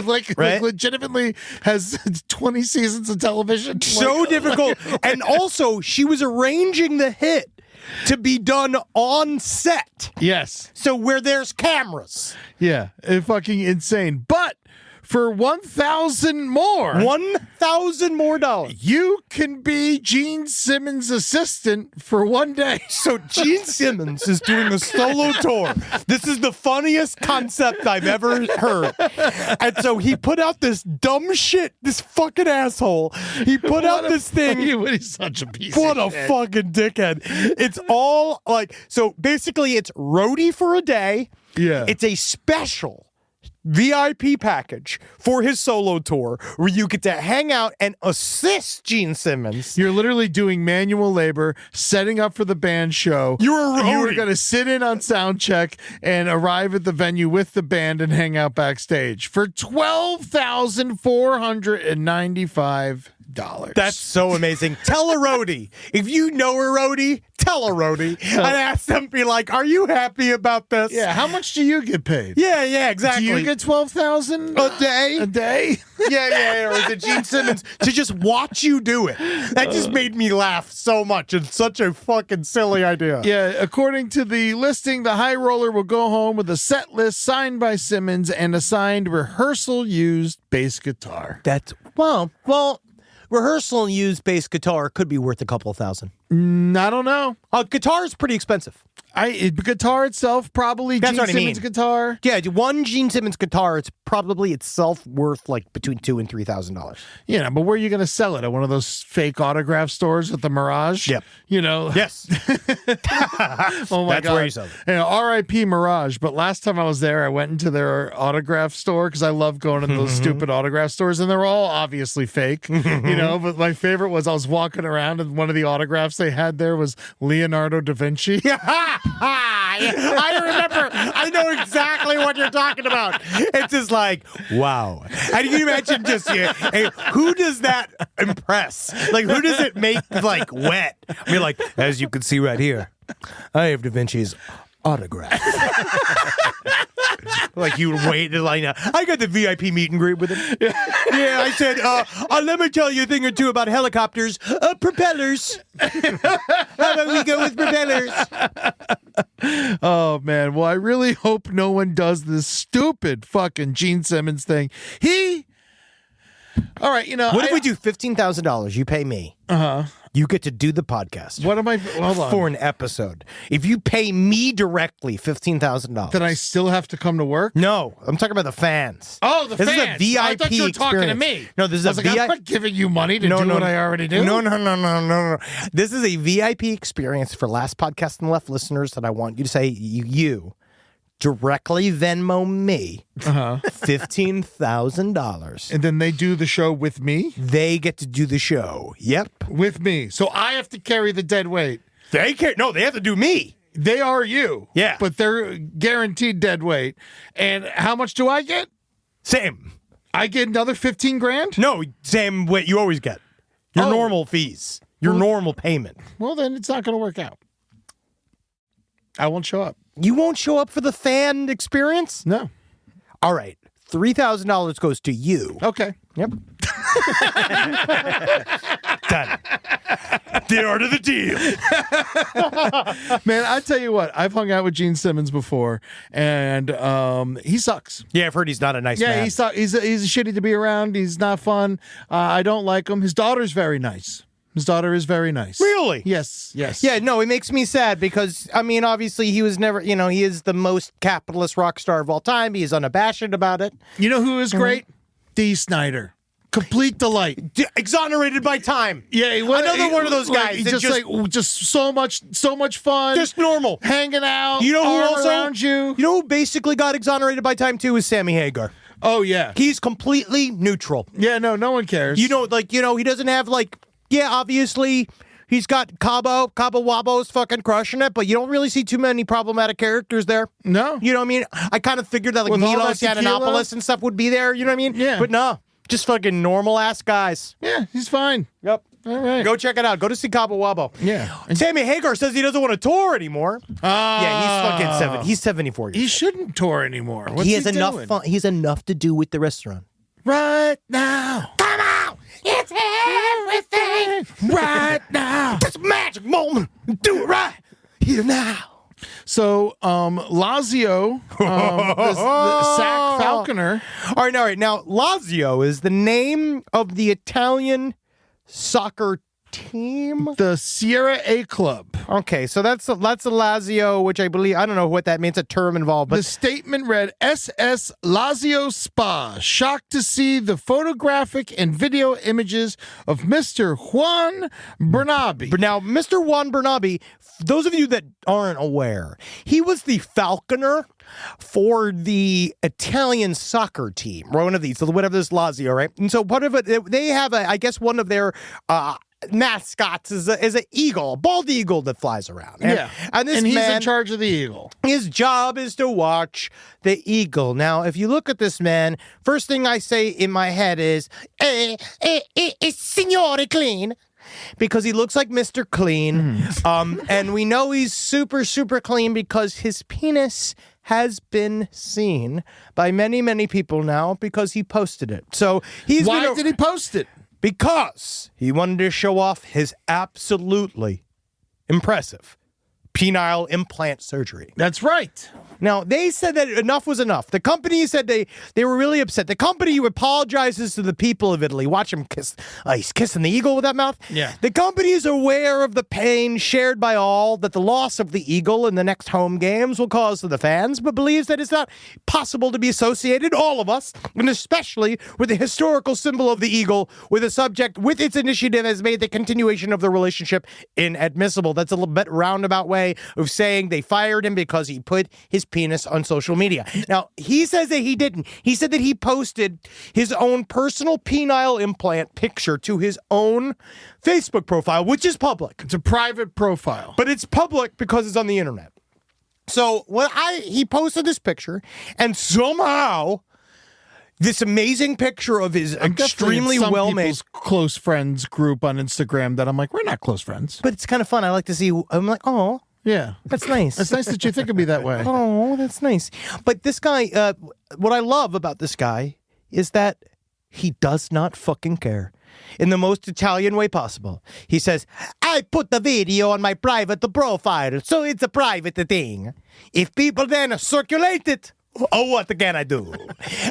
like legitimately has 20 seasons of television. So difficult. And also, she was arranging the hit to be done on set. Yes. So where there's cameras. Yeah. Fucking insane. But for $1,000 more. $1,000 more dollars. You can be Gene Simmons' assistant for one day. So Gene Simmons is doing a solo tour. This is the funniest concept I've ever heard. And so he put out this dumb shit, this fucking asshole. He put out this thing. He's such a piece What of a shit. fucking dickhead. It's all like, so basically it's roadie for a day. Yeah. It's a special VIP package for his solo tour where you get to hang out and assist Gene Simmons. You're literally doing manual labor, setting up for the band show. You're a roadie. You were going to sit in on sound check and arrive at the venue with the band and hang out backstage for $12,495. That's so amazing. Tell a roadie. If you know a roadie, tell a roadie. And ask them, be like, are you happy about this? Yeah, how much do you get paid? Yeah, exactly. Do you get $12,000 a day? A day? Yeah. Or is it Gene Simmons to just watch you do it? That just made me laugh so much. It's such a fucking silly idea. Yeah, according to the listing, the high roller will go home with a set list signed by Simmons and a signed rehearsal-used bass guitar. That's, well, rehearsal and used bass guitar could be worth a couple $1,000. I don't know. Guitar is pretty expensive. Guitar itself, probably That's Gene what I Simmons mean. guitar. Yeah, one Gene Simmons guitar, it's probably itself worth like between $2,000 and $3,000. Yeah, but where are you going to sell it? At one of those fake autograph stores at the Mirage? Yep. You know? Yes. Oh my That's God. where you sell it. You know, R.I.P. Mirage. But last time I was there, I went into their autograph store because I love going to those stupid autograph stores, and they're all obviously fake. You know, but my favorite was I was walking around and one of the autographs they had there was Leonardo da Vinci. I remember. I know exactly what you're talking about. It's just like, wow. And you can imagine just, hey, who does that impress? Like, who does it make, like, wet? I mean, like, as you can see right here, I have Da Vinci's autograph. Like, you would wait in line. I got the VIP meet and greet with him. Yeah, I said, let me tell you a thing or two about helicopters. Propellers. How about we go with propellers? Oh, man. Well, I really hope no one does this stupid fucking Gene Simmons thing. All right, you know. What if we do $15,000? You pay me. Uh-huh. You get to do the podcast. What am I? Hold on. For an episode. If you pay me directly $15,000. Then I still have to come to work? No, I'm talking about the fans. Oh, the this fans. This is a VIP I thought you were talking to me. No, this is I'm not giving you money to do what I already do. No. This is a VIP experience for Last Podcast on the Left listeners that I want you to say, you directly Venmo me $15,000. And then they do the show with me? They get to do the show. Yep. With me. So I have to carry the dead weight. They have to do me. They are you. Yeah. But they're guaranteed dead weight. And how much do I get? Same. I get another $15,000? No, same what you always get. Your normal fees. Your normal payment. Well, then it's not going to work out. I won't show up. You won't show up for the fan experience? No. All right. $3,000 goes to you. Okay. Yep. Done. The art of the deal. Man, I tell you what, I've hung out with Gene Simmons before, and he sucks. Yeah, I've heard he's not a nice man. Yeah, he's shitty to be around. He's not fun. I don't like him. His daughter's very nice. His daughter is very nice. Really? Yes. Yeah, no, it makes me sad because, I mean, obviously he was never, he is the most capitalist rock star of all time. He is unabashed about it. You know who is great? Dee Snider. Complete delight. Exonerated by time. Yeah, another one of those guys. Just so much fun. Just normal. Hanging out. You know who also? Around you. You know who basically got exonerated by time too is Sammy Hagar. Oh, yeah. He's completely neutral. Yeah, no one cares. He doesn't have obviously he's got Cabo Wabo's fucking crushing it, but you don't really see too many problematic characters there. No. You know what I mean? I kind of figured that With all Milos that tequila? Yiannopoulos and stuff would be there, you know what I mean? Yeah. But no. Just fucking normal ass guys. Yeah, he's fine. Yep. All right. Go check it out. Go to see Cabo Wabo. Yeah. And Sammy Hagar says he doesn't want to tour anymore. Yeah, he's fucking He's 74 years He old. shouldn't tour anymore. What's He has enough doing? fun. He has enough to do with the restaurant. Right now. Come on! It's everything Right now. This magic moment. Do it right here now. So, Lazio, the Sac Falconer. All right. Now, Lazio is the name of the Italian soccer team. The Sierra A Club. Okay, so that's a Lazio, which I believe, I don't know what that means, a term involved, but The statement read, SS Lazio Spa. Shocked to see the photographic and video images of Mr. Juan Bernabe. now Mr. Juan Bernabe, those of you that aren't aware, he was the falconer for the Italian soccer team, or one of these, whatever this Lazio, right? And so part of it, they have, I guess, one of their mascots is an eagle, a bald eagle that flies around. And this he's man, in charge of the eagle. his job is to watch the eagle. Now, if you look at this man, first thing I say in my head is, Signore Clean. Because he looks like Mr. Clean. And we know he's super, super clean because his penis has been seen by many, many people now because he posted it. So he's Why did he post it? Because he wanted to show off his absolutely impressive penile implant surgery. That's right. Now, they said that enough was enough. The company said they were really upset. The company apologizes to the people of Italy. Watch him kiss. He's kissing the eagle with that mouth. Yeah. The company is aware of the pain shared by all that the loss of the eagle in the next home games will cause to the fans, but believes that it's not possible to be associated, all of us, and especially with the historical symbol of the eagle, with a subject with its initiative has made the continuation of the relationship inadmissible. That's a little bit roundabout way of saying they fired him because he put his penis on social media. Now, he says that he didn't. He said that he posted his own personal penile implant picture to his own Facebook profile, which is public. It's a private profile. But it's public because it's on the internet. So he posted this picture, and somehow this amazing picture of his extremely well-made people's close friends group on Instagram that I'm like, we're not close friends. But it's kind of fun. I like to see. I'm like, oh. Yeah. That's nice. It's nice that you think of me that way. Oh, that's nice. But this guy, what I love about this guy is that he does not fucking care. In the most Italian way possible. He says, I put the video on my private profile, so it's a private thing. If people then circulate it, oh, what can I do?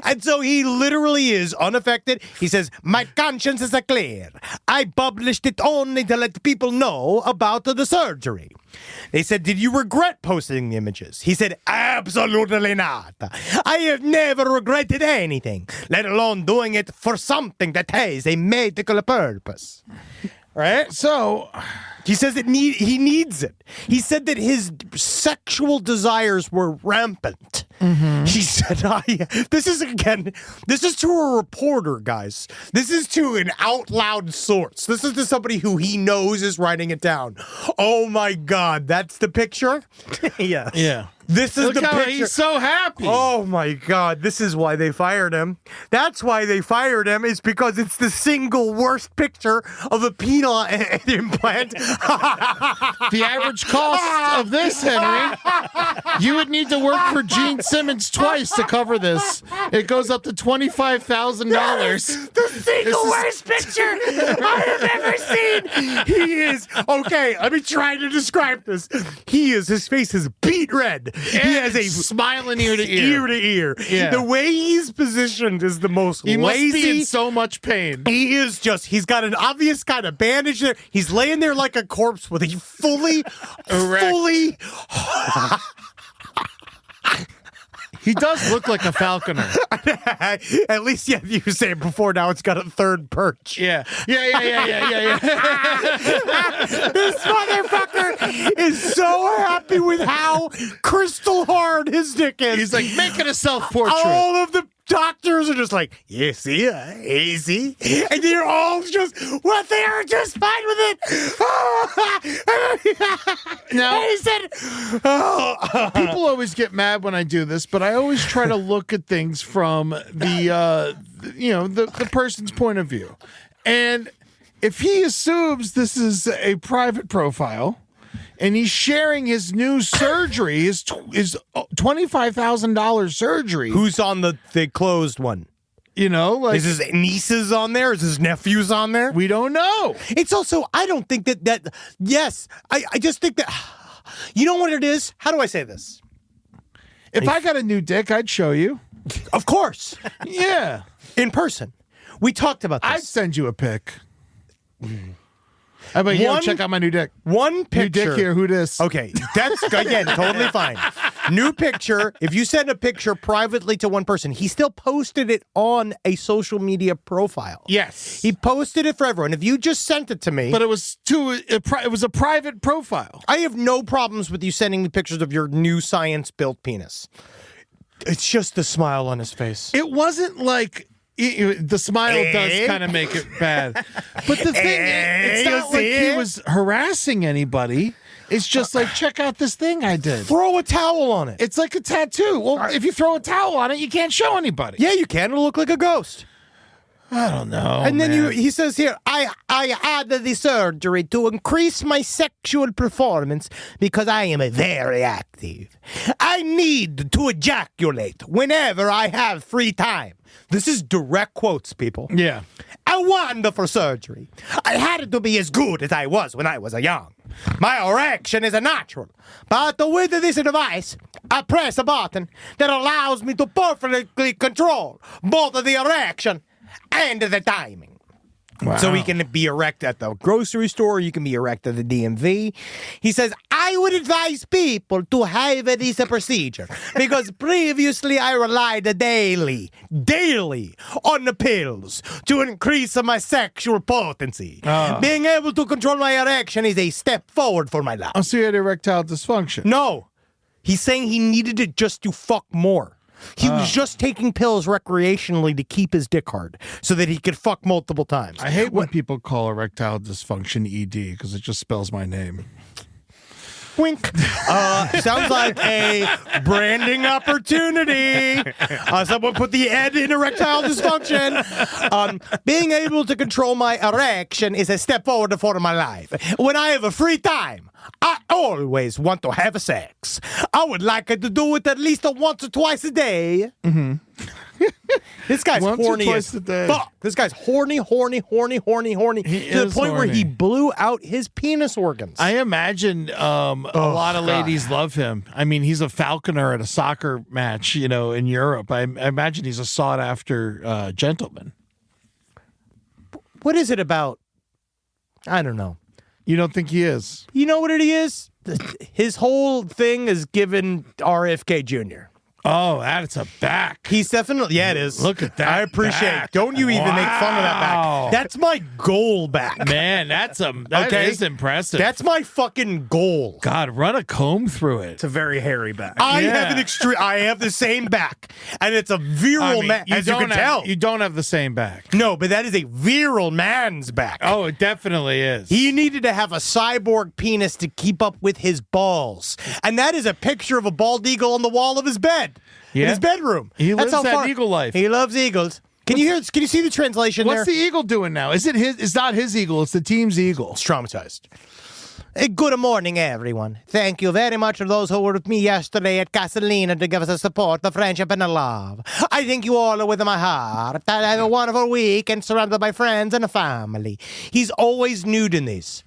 And so he literally is unaffected. He says, my conscience is clear. I published it only to let people know about the surgery. They said, did you regret posting the images? He said, absolutely not. I have never regretted anything, let alone doing it for something that has a medical purpose. Right? So he says that he needs it. He said that his sexual desires were rampant. Mm-hmm. He said, this is to a reporter, guys. This is to an out loud source. This is to somebody who he knows is writing it down. Oh my God, that's the picture? Yes. Yeah. This is Look the how picture. He's so happy. Oh my God, this is why they fired him. That's why they fired him, is because it's the single worst picture of a penile implant. The average cost of this, Henry, you would need to work for Gene Simmons twice to cover this. It goes up to $25,000. The single worst picture I have ever seen. He is, okay, let me try to describe this. His face is beet red. He has a smiling ear to ear. Ear to ear. Yeah. The way he's positioned is the most He lazy. must be in so much pain. He is he's got an obvious kind of bandage there. He's laying there like a corpse with a fully He does look like a falconer. At least, yeah, you say it before, now it's got a third perch. Yeah. This motherfucker is so happy with how crystal hard his dick is. He's like making a self-portrait. All of the doctors are just like, you see, easy. And they're all just, well, they are just fine with it. Now, he said, people always get mad when I do this, but I always try to look at things from the person's point of view. And if he assumes this is a private profile and he's sharing his new surgery, his $25,000 surgery. who's on the closed one? Like, Is his nieces on there? Is his nephews on there? we don't know. It's also, I don't think that yes, I just think that, you know what it is? How do I say this? If I got a new dick, I'd show you. Of course. Yeah. In person. We talked about this. I'd send you a pic. How about you check out my new dick? One picture. New dick here, who dis? Okay, that's, again, totally fine. New picture. If you send a picture privately to one person, he still posted it on a social media profile. Yes. He posted it for everyone. If you just sent it to me. But it was it was a private profile. I have no problems with you sending me pictures of your new science-built penis. It's just the smile on his face. It wasn't like... the smile does kind of make it bad. But the thing is, it's not like he was harassing anybody. It's just like, check out this thing I did. Throw a towel on it. It's like a tattoo. Well, if you throw a towel on it, you can't show anybody. Yeah, you can. It'll look like a ghost. I don't know. And then man. he says here, I had the surgery to increase my sexual performance because I am very active. I need to ejaculate whenever I have free time. This is direct quotes, people. Yeah. A wonderful surgery. I had it to be as good as I was when I was young. My erection is a natural, but with this device, I press a button that allows me to perfectly control both the erection and the timing. Wow. So he can be erect at the grocery store. You can be erect at the DMV. He says, I would advise people to have this procedure because previously I relied daily on the pills to increase my sexual potency. Being able to control my erection is a step forward for my life. Oh, so you had erectile dysfunction. No. He's saying he needed it just to fuck more. He was just taking pills recreationally to keep his dick hard so that he could fuck multiple times. I hate when people call erectile dysfunction ED because it just spells my name. Wink. Sounds like a branding opportunity. Someone put the ed in erectile dysfunction. Being able to control my erection is a step forward for my life. When I have a free time, I always want to have sex. I would like to do it at least once or twice a day. Mm-hmm. This guy's Once or horny twice as a day. fuck. This guy's horny. To the point where he blew out his penis organs. I imagine a lot of ladies love him. I mean, he's a falconer at a soccer match, in Europe. I imagine he's a sought-after gentleman. What is it about? I don't know. You don't think he is? You know what it is? His whole thing is given RFK Jr. Oh, that's a back. He's definitely, yeah, it is. Look at that. I appreciate back. it. Don't you even make fun of that back. That's my goal back. Man, that is impressive. That's my fucking goal. God, run a comb through it. It's a very hairy back. I have the same back, and it's a virile man, as you can tell. You don't have the same back. No, but that is a virile man's back. Oh, it definitely is. He needed to have a cyborg penis to keep up with his balls. And that is a picture of a bald eagle on the wall of his bed. Yeah. In his bedroom. He That's lives how that far eagle life. He loves eagles. Can you see the translation there? What's the eagle doing now? Is it his? It's not his eagle. It's the team's eagle. It's traumatized. Good morning, everyone. Thank you very much to those who were with me yesterday at Castellina to give us the support, the friendship, and the love. I thank you all with my heart. I have a wonderful week and surrounded by friends and a family. He's always nude in these.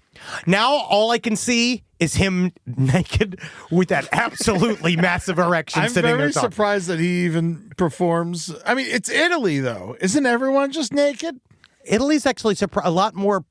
Now all I can see is him naked with that absolutely massive erection I'm sitting there. very surprised that he even performs. I mean, it's Italy, though. Isn't everyone just naked? Italy's actually a lot more,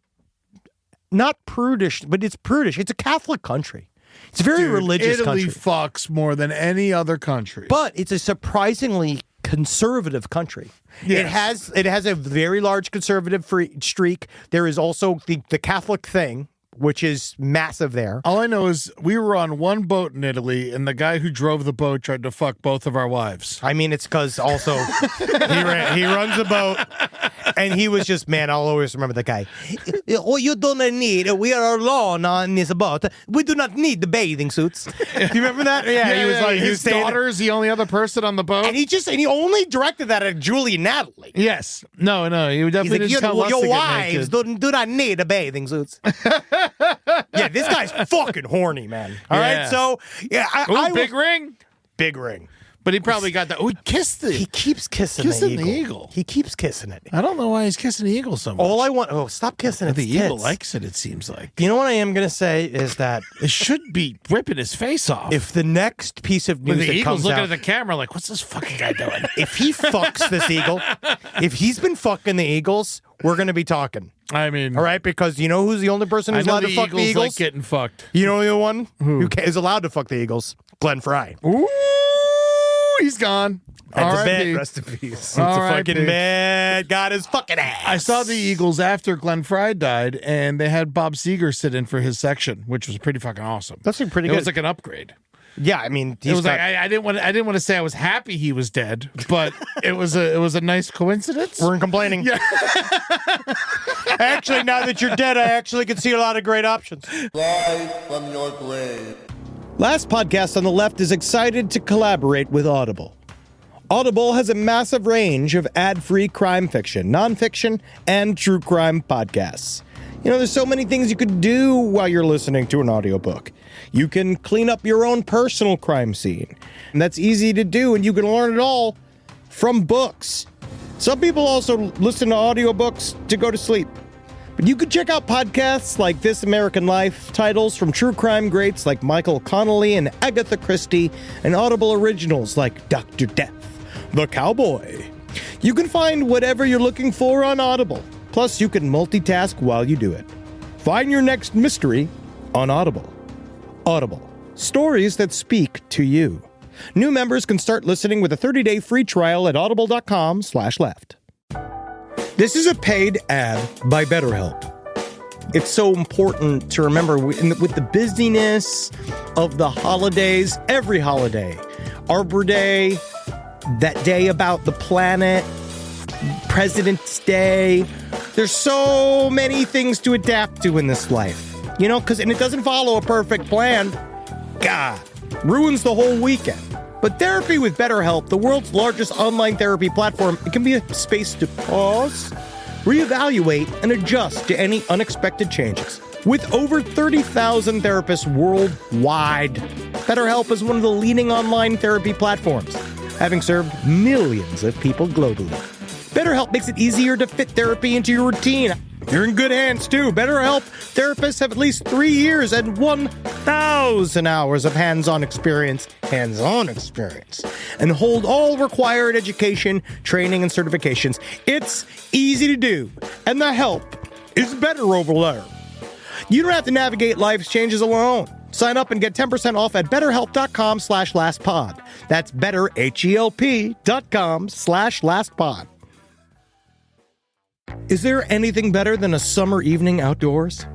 not prudish, but it's prudish. It's a Catholic country. It's a very religious Italy country. fucks more than any other country. But it's a surprisingly conservative country. Yes. It has a very large conservative streak. There is also the Catholic thing. which is massive there. All I know is we were on one boat in Italy, and the guy who drove the boat tried to fuck both of our wives. I mean, it's because also he runs a boat, and he was just, man, I'll always remember that guy. Oh, you don't need, we are alone on this boat. We do not need the bathing suits. Do you remember that? Yeah, he was like, his daughter's the only other person on the boat. And he only directed that at Julie and Natalie. Yes. No, he definitely didn't tell us to your get wives naked. do not need the bathing suits. Yeah, this guy's fucking horny, man. All right, so yeah, big ring. Big ring. But he probably got that. Oh, he kissed it. He keeps kissing the eagle. He keeps kissing it. I don't know why he's kissing the eagle so much. Stop kissing it. The eagle likes it seems like. You know what I am going to say is that it should be ripping his face off. If the next piece of news the that eagle's comes looking out, at the camera like, what's this fucking guy doing? If he fucks this eagle, if he's been fucking the eagles, we're going to be talking. I mean, all right, because you know who's the only person who's allowed to fuck the eagles? Like getting fucked. You know the one who is allowed to fuck the eagles? Glenn Fry. Ooh, he's gone. Rest in peace. It's a fucking man. Got his fucking ass. I saw the Eagles after Glenn Fry died, and they had Bob Seger sit in for his section, which was pretty fucking awesome. That's pretty good. It was like an upgrade. Yeah, I mean, it was like I didn't want to say I was happy he was dead, but it was a nice coincidence. We're complaining. Yeah. Actually, now that you're dead, I actually can see a lot of great options. Live from your grave. Last Podcast on the Left is excited to collaborate with Audible. Audible has a massive range of ad-free crime fiction, nonfiction, and true crime podcasts. You know, there's so many things you could do while you're listening to an audiobook. You can clean up your own personal crime scene. And that's easy to do, and you can learn it all from books. Some people also listen to audiobooks to go to sleep. But you could check out podcasts like This American Life, titles from true crime greats like Michael Connelly and Agatha Christie, and Audible originals like Dr. Death, The Cowboy. You can find whatever you're looking for on Audible. Plus, you can multitask while you do it. Find your next mystery on Audible. Audible. Stories that speak to you. New members can start listening with a 30-day free trial at audible.com/left. This is a paid ad by BetterHelp. It's so important to remember with the busyness of the holidays, every holiday, Arbor Day, that day about the planet, President's Day. There's so many things to adapt to in this life, you know, and it doesn't follow a perfect plan. God, ruins the whole weekend. But therapy with BetterHelp, the world's largest online therapy platform, it can be a space to pause, reevaluate, and adjust to any unexpected changes. With over 30,000 therapists worldwide, BetterHelp is one of the leading online therapy platforms, having served millions of people globally. BetterHelp makes it easier to fit therapy into your routine. You're in good hands, too. BetterHelp therapists have at least 3 years and 1,000 hours of hands-on experience, and hold all required education, training, and certifications. It's easy to do, and the help is better over there. You don't have to navigate life's changes alone. Sign up and get 10% off at betterhelp.com/lastpod. That's betterhelp.com/lastpod. Is there anything better than a summer evening outdoors?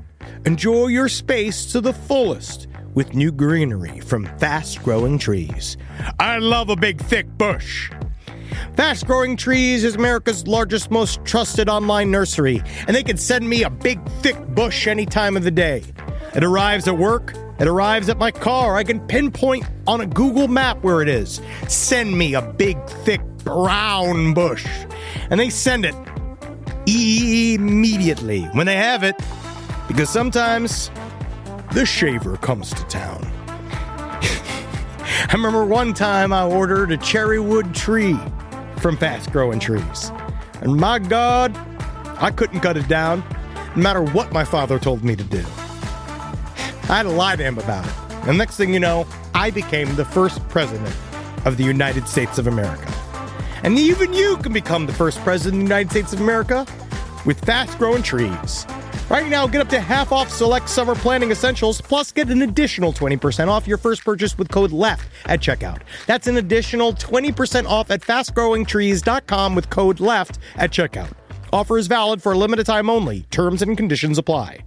Enjoy your space to the fullest with new greenery from Fast Growing Trees. I love a big, thick bush. Fast Growing Trees is America's largest, most trusted online nursery, and they can send me a big, thick bush any time of the day. It arrives at work. It arrives at my car. I can pinpoint on a Google map where it is. Send me a big, thick, brown bush. And they send it immediately when they have it, because sometimes the shaver comes to town. I remember one time I ordered a cherry wood tree from Fast Growing Trees, and my God, I couldn't cut it down, no matter what my father told me to do. I had to lie to him about it, and next thing you know, I became the first president of the United States of America. And even you can become the first president of the United States of America with Fast Growing Trees. Right now, get up to half off select summer planting essentials, plus get an additional 20% off your first purchase with code LEFT at checkout. That's an additional 20% off at fastgrowingtrees.com with code LEFT at checkout. Offer is valid for a limited time only. Terms and conditions apply.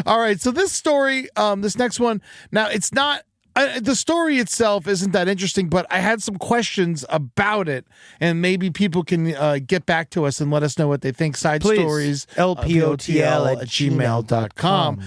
All right, so this story, this next one, now it's not, the story itself isn't that interesting, but I had some questions about it, and maybe people can get back to us and let us know what they think. Side Please. stories, lpotl@gmail.com.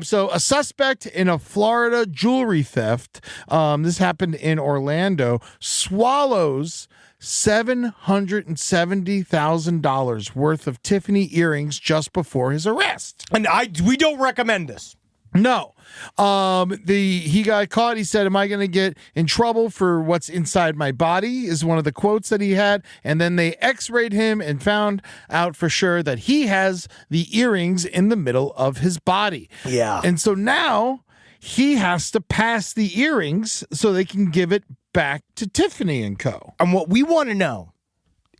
So a suspect in a Florida jewelry theft, this happened in Orlando, swallows $770,000 worth of Tiffany earrings just before his arrest. And we don't recommend this. No. He got caught. He said, "Am I going to get in trouble for what's inside my body?" is one of the quotes that he had. And then they x-rayed him and found out for sure that he has the earrings in the middle of his body. Yeah. And so now he has to pass the earrings so they can give it back to Tiffany and Co. And what we want to know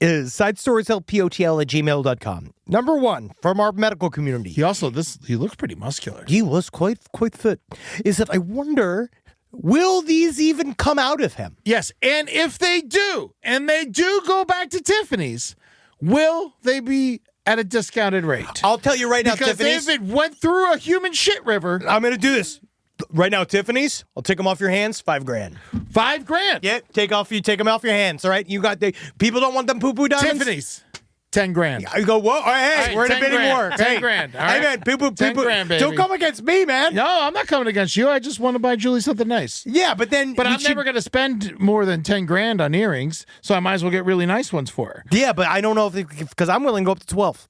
is sidestorieslpotl@gmail.com. Number one, from our medical community. He looks pretty muscular. He was quite fit. Is that I wonder, will these even come out of him? Yes, and if they do, and they do go back to Tiffany's, will they be at a discounted rate? I'll tell you right now, because Tiffany's. if it went through a human shit river, I'm going to do this. Right now, Tiffany's, I'll take them off your hands, $5,000. $5,000. Yeah, take them off your hands, all right? You got people don't want them poo-poo diamonds? Tiffany's. $10,000. You go, whoa, hey, right, we're in a 10 bidding grand, war. 10 hey, grand, all hey, right? man, 10 grand, baby. Don't come against me, man. No, I'm not coming against you. I just want to buy Julie something nice. Yeah, but then... But I'm never going to spend more than $10,000 on earrings, so I might as well get really nice ones for her. Yeah, but I don't know because I'm willing to go up to 12.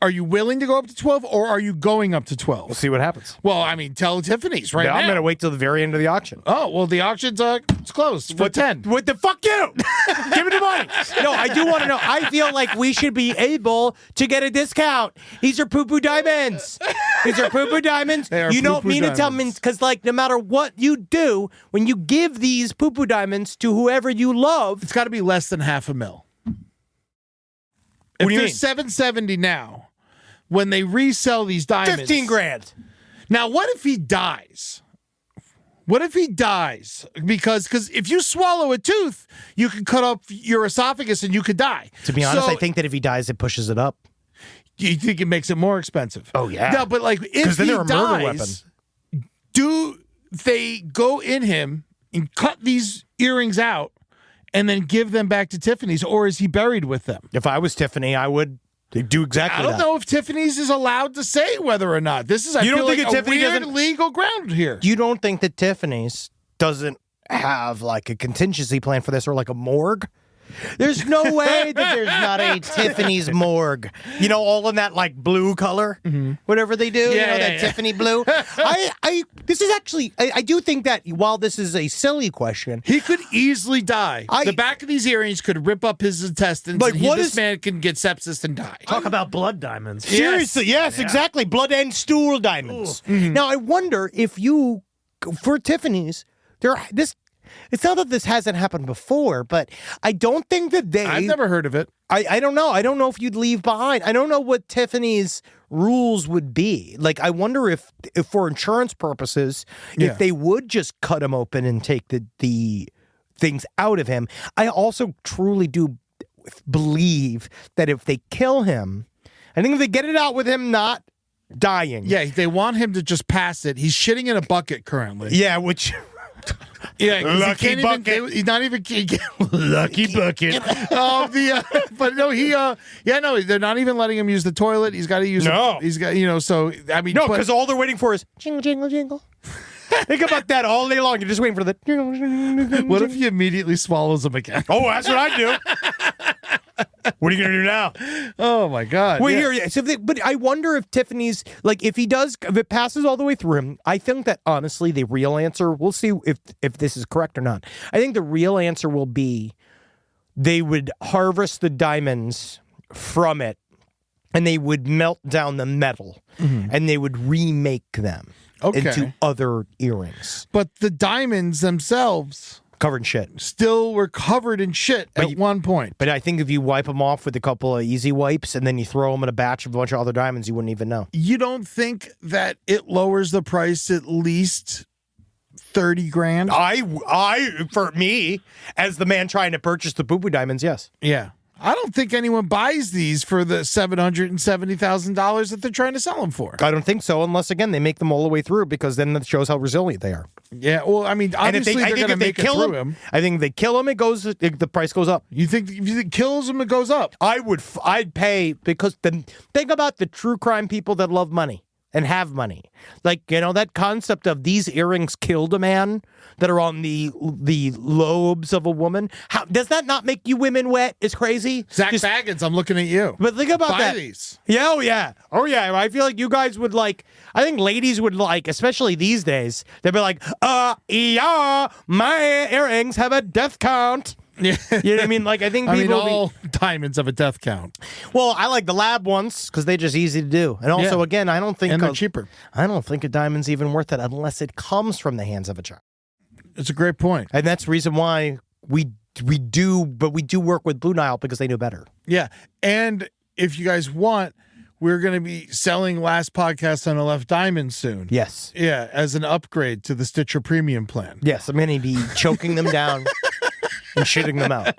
Are you willing to go up to 12, or are you going up to 12? We'll see what happens. Well, I mean, tell Tiffany's right now. I'm going to wait till the very end of the auction. Oh, well, the auction's it's closed for 10. What the fuck you? Give me the money. No, I do want to know. I feel like we should be able to get a discount. These are poo-poo diamonds. These are poo-poo diamonds. They are you don't poo-poo mean to tell me, because like no matter what you do, when you give these poo-poo diamonds to whoever you love, It's got to be less than $500,000. What If do you they're mean? $770 now, when they resell these diamonds, $15,000. Now, what if he dies? What if he dies? Because if you swallow a tooth, you can cut up your esophagus and you could die. To be honest, So, I think that if he dies, it pushes it up. you think it makes it more expensive? Oh, yeah. No, but like if then he they're a murder dies, do they go in him and cut these earrings out and then give them back to Tiffany's, or is he buried with them? If I was Tiffany, I would do exactly I don't that. know if Tiffany's is allowed to say whether or not. This is You don't think like that Tiffany weird doesn't- legal ground here. You don't think that Tiffany's doesn't have like a contingency plan for this or like a morgue? There's no way that there's not a Tiffany's morgue. You know, all in that like blue color, whatever they do. Yeah, Tiffany blue. This is actually, I do think that while this is a silly question, He could easily die. The back of these earrings could rip up his intestines. Like, and what this is- man can get sepsis and die. Talk about blood diamonds. seriously, yes, exactly, blood and stool diamonds. Now I wonder if you, for Tiffany's, it's not that this hasn't happened before, but I don't think that I've never heard of it. I don't know. I don't know if you'd leave behind. I don't know what Tiffany's rules would be. Like, I wonder if for insurance purposes, Yeah. if they would just cut him open and take the things out of him. I also truly do believe that if they kill him, I think if they get it out with him not dying. Yeah, they want him to just pass it. He's shitting in a bucket currently. Yeah, which... Yeah, 'cause Lucky he can't bucket. Even, he's not even. Lucky bucket. But no, they're not even letting him use the toilet. He's got to use. No. He's got, so I mean, No, but- because all they're waiting for is jingle, jingle, jingle. Think about that all day long. You're just waiting for the jingle, jingle, jingle. what if he immediately swallows him again? Oh, that's what I do. What are you going to do now? Oh my God! Well, yeah. here, so but I wonder if Tiffany's, like, if it passes all the way through him, I think that honestly, the real answer, we'll see if this is correct or not. I think the real answer will be they would harvest the diamonds from it and they would melt down the metal and they would remake them into other earrings. But the diamonds themselves Covered in shit. still were covered in shit at one point. But I think if you wipe them off with a couple of easy wipes and then you throw them in a batch of a bunch of other diamonds, you wouldn't even know. You don't think that it lowers the price at least $30,000? I, for me, as the man trying to purchase the poo-poo diamonds, yes. Yeah. I don't think anyone buys these for the $770,000 that they're trying to sell them for. I don't think so, unless, again, they make them all the way through, because then that shows how resilient they are. Yeah, well, I mean, obviously they're going to make it through him. I think if they kill him, the price goes up. You think if it kills him, it goes up? I'd pay, because think about the true crime people that love money and have money. Like, that concept of these earrings killed a man that are on the lobes of a woman. How does that not make you women wet? It's crazy. Zach Baggins, I'm looking at you. But think about that. Buy these. Yeah, oh yeah. I feel like you guys would like, I think ladies would like, especially these days, they'd be like, yeah, my earrings have a death count. Yeah. You know what I mean? Like, I think people all diamonds have a death count. Well, I like the lab ones because they're just easy to do. And also, again, I don't think... And they're cheaper. I don't think a diamond's even worth it unless it comes from the hands of a child. It's a great point. And that's the reason why we do work with Blue Nile, because they know better. Yeah. And if you guys want, we're going to be selling Last Podcast on the Left Diamond soon. Yes. Yeah, as an upgrade to the Stitcher Premium plan. Yes, I'm going to be choking them down and shitting them out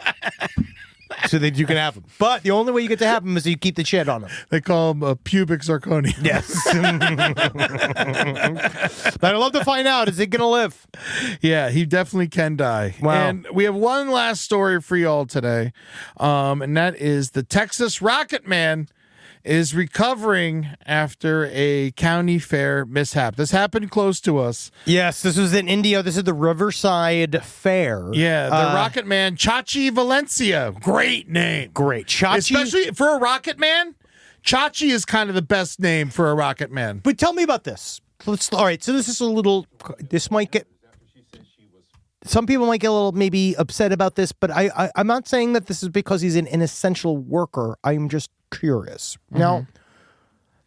so that you can have them. But the only way you get to have them is you keep the shit on them. They call them pubic zirconia. Yes. But I'd love to find out, is it going to live? Yeah, he definitely can die. Wow. And we have one last story for y'all today, and that is the Texas Rocket Man is recovering after a county fair mishap. This happened close to us. Yes, this was in India. This is the Riverside Fair. Yeah, the Rocket Man, Chachi Valencia. Great name. Great. Chachi. Especially for a Rocket Man, Chachi is kind of the best name for a Rocket Man. But tell me about this. All right, so this might get... Some people might get a little maybe upset about this, but I'm not saying that this is because he's an essential worker. I'm just curious. Now,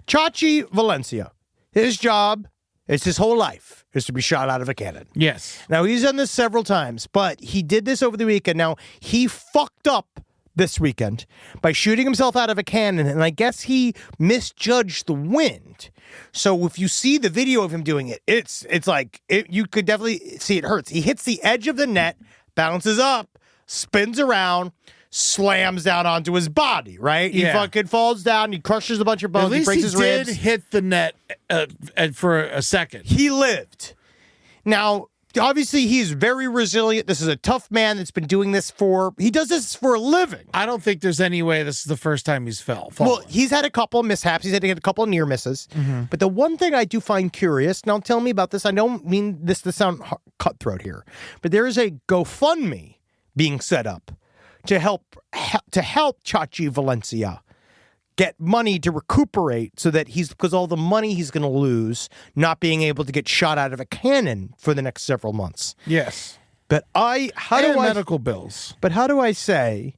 Chachi Valencia, his job, it's his whole life, is to be shot out of a cannon. Yes. Now, he's done this several times, but he did this over the weekend. Now, he fucked up this weekend by shooting himself out of a cannon, and I guess he misjudged the wind. So if you see the video of him doing it, it's like, you could definitely see it hurts. He hits the edge of the net, bounces up, spins around, slams down onto his body, right? He fucking falls down, he crushes a bunch of bones, he breaks his ribs. Did hit the net for a second. He lived. Now, obviously, he's very resilient. This is a tough man that's been doing this he does this for a living. I don't think there's any way this is the first time he's fallen. Well, he's had a couple of mishaps. He's had a couple of near misses. But the one thing I do find curious, now tell me about this. I don't mean this to sound cutthroat here, but there is a GoFundMe being set up to help Chachi Valencia get money to recuperate so that because all the money he's going to lose not being able to get shot out of a cannon for the next several months. Yes. But medical bills. But how do I say,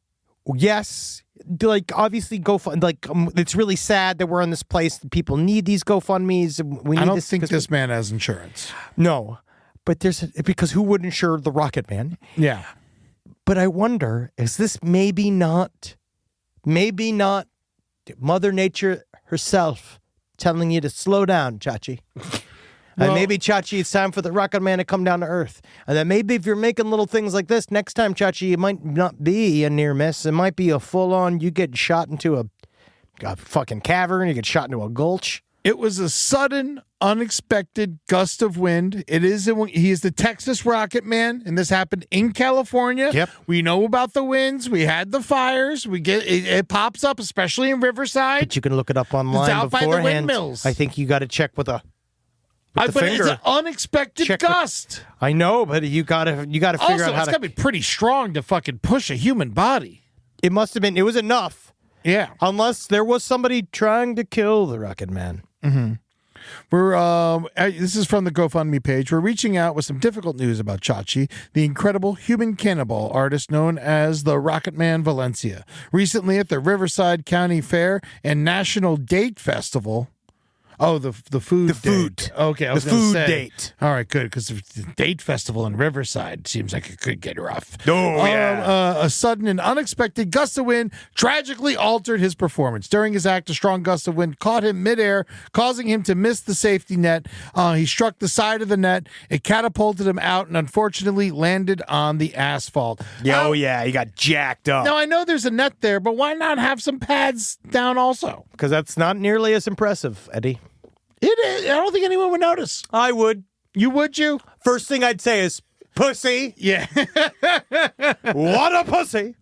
yes, like obviously it's really sad that we're in this place. People need these GoFundMes. I don't think this man has insurance. No, but because who would insure the Rocket Man? Yeah. But I wonder, is this maybe not Mother Nature herself telling you to slow down, Chachi? And maybe, Chachi, it's time for the Rocket Man to come down to Earth. And then maybe if you're making little things like this, next time, Chachi, it might not be a near miss. It might be a full-on, you get shot into a fucking cavern, you get shot into a gulch. It was a sudden, unexpected gust of wind. He is the Texas Rocket Man, and this happened in California. Yep. We know about the winds. We had the fires. We get it pops up, especially in Riverside. But you can look it up online it's out beforehand. by the windmills. I think you got to check with the finger. It's an unexpected gust. I know, but you got to figure out how it's got to be pretty strong to fucking push a human body. It must have been. It was enough. Yeah. Unless there was somebody trying to kill the Rocket Man. Mm-hmm. This is from the GoFundMe page. We're reaching out with some difficult news about Chachi, the incredible human cannibal artist known as the Rocket Man Valencia. Recently at the Riverside County Fair and National Date Festival. Oh, the food date. Okay, I was The gonna food say. date. All right, good, because the date festival in Riverside seems like it could get rough. Oh, yeah. A sudden and unexpected gust of wind tragically altered his performance. During his act, a strong gust of wind caught him midair, causing him to miss the safety net. He struck the side of the net. It catapulted him out and unfortunately landed on the asphalt. Oh, yeah, he got jacked up. Now, I know there's a net there, but why not have some pads down also? Because that's not nearly as impressive, Eddie. It is. I don't think anyone would notice. I would. You would, you? First thing I'd say is, pussy. Yeah. What a pussy.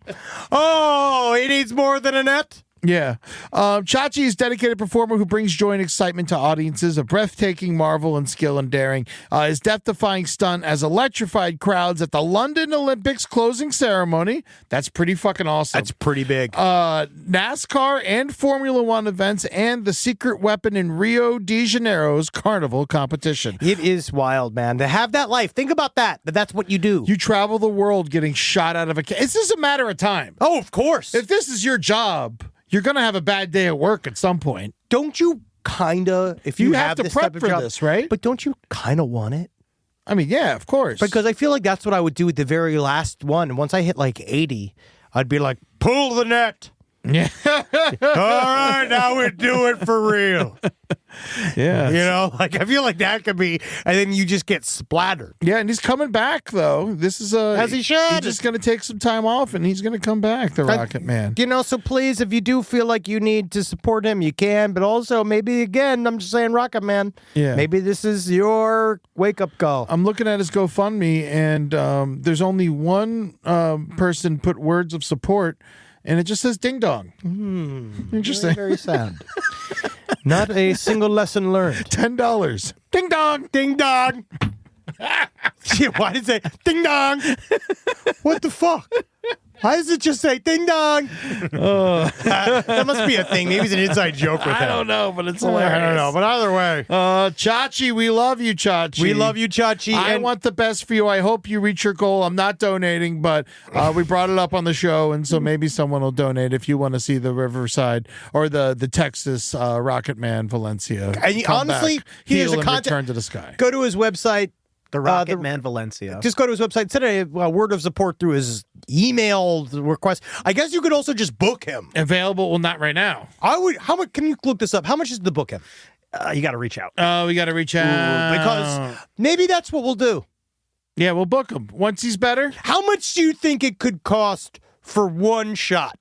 Oh, he needs more than a net. Yeah. Chachi is a dedicated performer who brings joy and excitement to audiences, a breathtaking marvel in skill and daring. His death-defying stunt has electrified crowds at the London Olympics closing ceremony. That's pretty fucking awesome. That's pretty big. NASCAR and Formula One events and the secret weapon in Rio de Janeiro's carnival competition. It is wild, man. To have that life. Think about that. That's what you do. You travel the world getting shot out of a cannon. This is a matter of time. Oh, of course. If this is your job, you're going to have a bad day at work at some point. Don't you kind of, if you have to this prep type of for job, this, right? But don't you kind of want it? I mean, yeah, of course. Because I feel like that's what I would do with the very last one. Once I hit like 80, I'd be like, pull the net. Yeah. All right, now we do it for real. Yeah. You know, like I feel like that could be, and then you just get splattered. Yeah, and he's coming back though. This is As he should. He's just going to take some time off, and he's going to come back. The Rocket Man. You know, so please, if you do feel like you need to support him, you can. But also, maybe again, I'm just saying, Rocket Man. Yeah. Maybe this is your wake up call. I'm looking at his GoFundMe, and there's only one person put words of support, and it just says "ding dong." Interesting. Very sad. Not a single lesson learned. $10. Ding dong. Ding dong. Shit, why did it say ding dong? What the fuck? Why does it just say ding dong? That must be a thing. Maybe it's an inside joke with him. I don't know, but it's hilarious. I don't know, but either way. Chachi, we love you, Chachi. We love you, Chachi. I want the best for you. I hope you reach your goal. I'm not donating, but we brought it up on the show, and so maybe someone will donate if you want to see the Riverside or the Texas Rocket Man Valencia. And honestly, here's a content. Return to the sky. Go to his website. The Rocket Man Valencia. Just go to his website. Send a word of support through his email request. I guess you could also just book him. Available? Well, not right now. I would. How much? Can you look this up? How much is the book him? You got to reach out. Oh, we got to reach out. Because maybe that's what we'll do. Yeah, we'll book him once he's better. How much do you think it could cost for one shot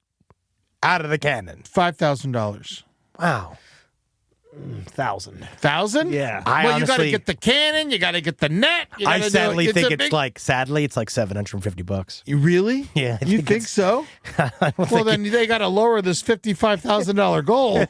out of the cannon? $5,000. Wow. 1,000. 1,000? Yeah. Well, you got to get the cannon. You got to get the net. I sadly think it's like $750. You really? Yeah. You think so? Well, then they got to lower this $55,000 goal.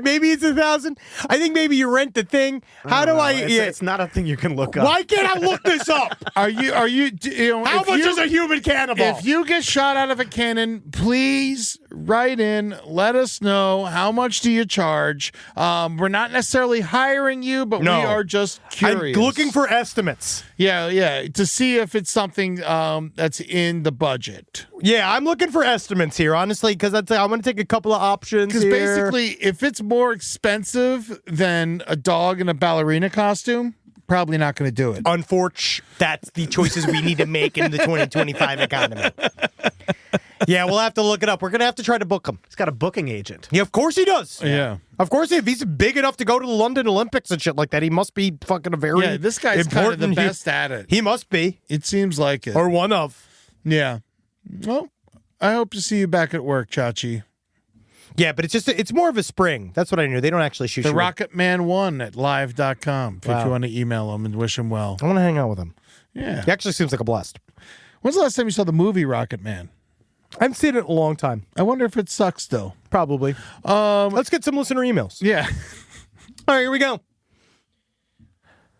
Maybe it's 1,000. I think maybe you rent the thing. How do I? It's not a thing you can look up. Why can't I look this up? Are you? How much is a human cannonball? If you get shot out of a cannon, please write in. Let us know how much do you charge. We're not necessarily hiring you, but we are just curious. I'm looking for estimates. Yeah, to see if it's something that's in the budget. Yeah, I'm looking for estimates here, honestly, because I'm going to take a couple of options. Because basically, if it's more expensive than a dog in a ballerina costume, probably not going to do it. Unfortunately, that's the choices we need to make in the 2025 economy. Yeah, we'll have to look it up. We're going to have to try to book him. He's got a booking agent. Yeah, of course he does. Yeah. Of course, if he's big enough to go to the London Olympics and shit like that, he must be fucking a very Yeah, this guy's kind of the best at it. He must be. It seems like it. Or one of. Yeah. Well, I hope to see you back at work, Chachi. Yeah, but it's more of a spring. That's what I knew. They don't actually shoot The Rocket Man 1 at live.com if you want to email him and wish him well. I want to hang out with him. Yeah. He actually seems like a blast. When's the last time you saw the movie Rocket Man? I haven't seen it in a long time. I wonder if it sucks still. Probably. Let's get some listener emails. Yeah. All right, here we go.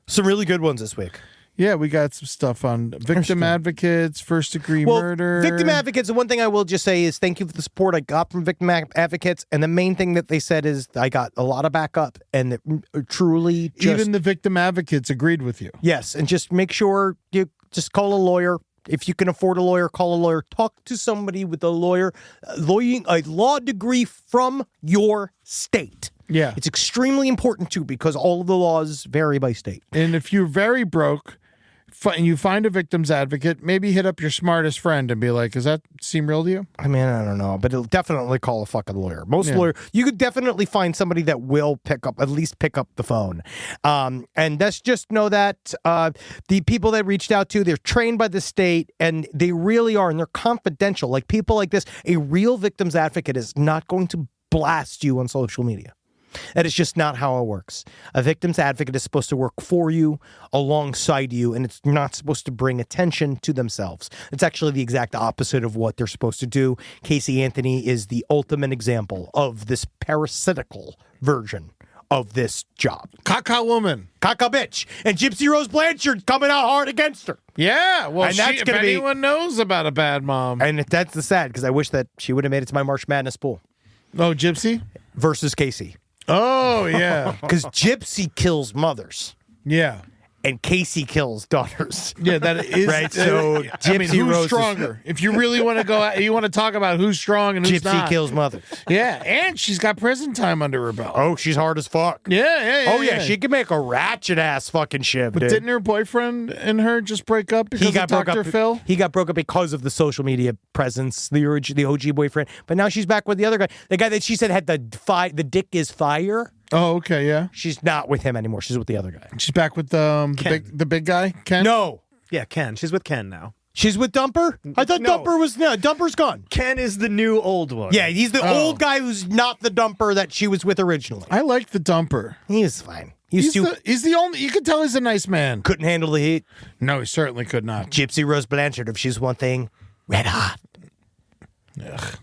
Some really good ones this week. Yeah, we got some stuff on victim advocates, first-degree murder. Victim advocates, the one thing I will just say is thank you for the support I got from victim advocates. And the main thing that they said is I got a lot of backup and it truly just... Even the victim advocates agreed with you. Yes, and just make sure you just call a lawyer If you can afford a lawyer, call a lawyer. Talk to somebody with a law degree from your state. Yeah. It's extremely important, too, because all of the laws vary by state. And if you're very broke and you find a victim's advocate, maybe hit up your smartest friend and be like, does that seem real to you? I mean, I don't know, but it'll definitely call a fucking lawyer. Most lawyer, you could definitely find somebody that will at least pick up the phone. And let's just know that the people that reached out to, they're trained by the state, and they really are, and they're confidential. Like people like this, a real victim's advocate is not going to blast you on social media. That is just not how it works. A victim's advocate is supposed to work for you, alongside you, and it's not supposed to bring attention to themselves. It's actually the exact opposite of what they're supposed to do. Casey Anthony is the ultimate example of this parasitical version of this job. Caca woman. Caca bitch. And Gypsy Rose Blanchard coming out hard against her. Yeah, well, and that's if anyone knows about a bad mom. And that's the sad, because I wish that she would have made it to my March Madness pool. Oh, Gypsy? Versus Casey. Oh, yeah. Because Gypsy kills mothers. Yeah. And Casey kills daughters. Yeah, that is right. So Gypsy who's Rose stronger? If you really want to go out, you want to talk about who's strong and who's Gypsy not. kills mothers. Yeah, and she's got prison time under her belt. Oh, she's hard as fuck. Yeah. Oh yeah, she can make a ratchet ass fucking shiv. But dude. didn't her boyfriend and her just break up because of Dr. Phil? He got broke up because of the social media presence, the OG boyfriend. But now she's back with the other guy, the guy that she said had the dick is fire. Oh, okay, yeah. She's not with him anymore. She's with the other guy. She's back with the big guy, Ken? No. Yeah, Ken. She's with Ken now. She's with Dumper? I thought No. Dumper's gone. Ken is the new old one. Yeah, he's the old guy who's not the Dumper that she was with originally. I like the Dumper. He was fine. He's the only, you can tell he's a nice man. Couldn't handle the heat. No, he certainly could not. Gypsy Rose Blanchard, if she's one thing, red hot. Ugh.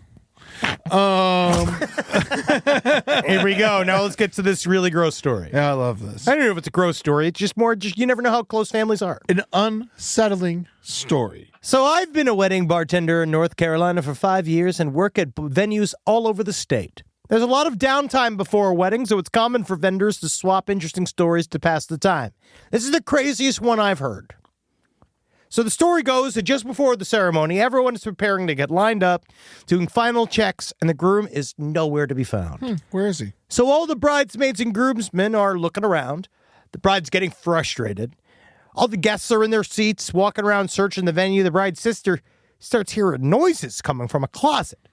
Here we go. Now let's get to this really gross story. Yeah, I love this. I don't know if it's a gross story. It's just you never know how close families are. An unsettling story. So I've been a wedding bartender in North Carolina for 5 years and work at venues all over the state. There's a lot of downtime before a wedding, so it's common for vendors to swap interesting stories to pass the time. This is the craziest one I've heard. So the story goes that just before the ceremony, everyone is preparing to get lined up, doing final checks, and the groom is nowhere to be found. Where is he? So all the bridesmaids and groomsmen are looking around. The bride's getting frustrated. All the guests are in their seats, walking around searching the venue. The bride's sister starts hearing noises coming from a closet.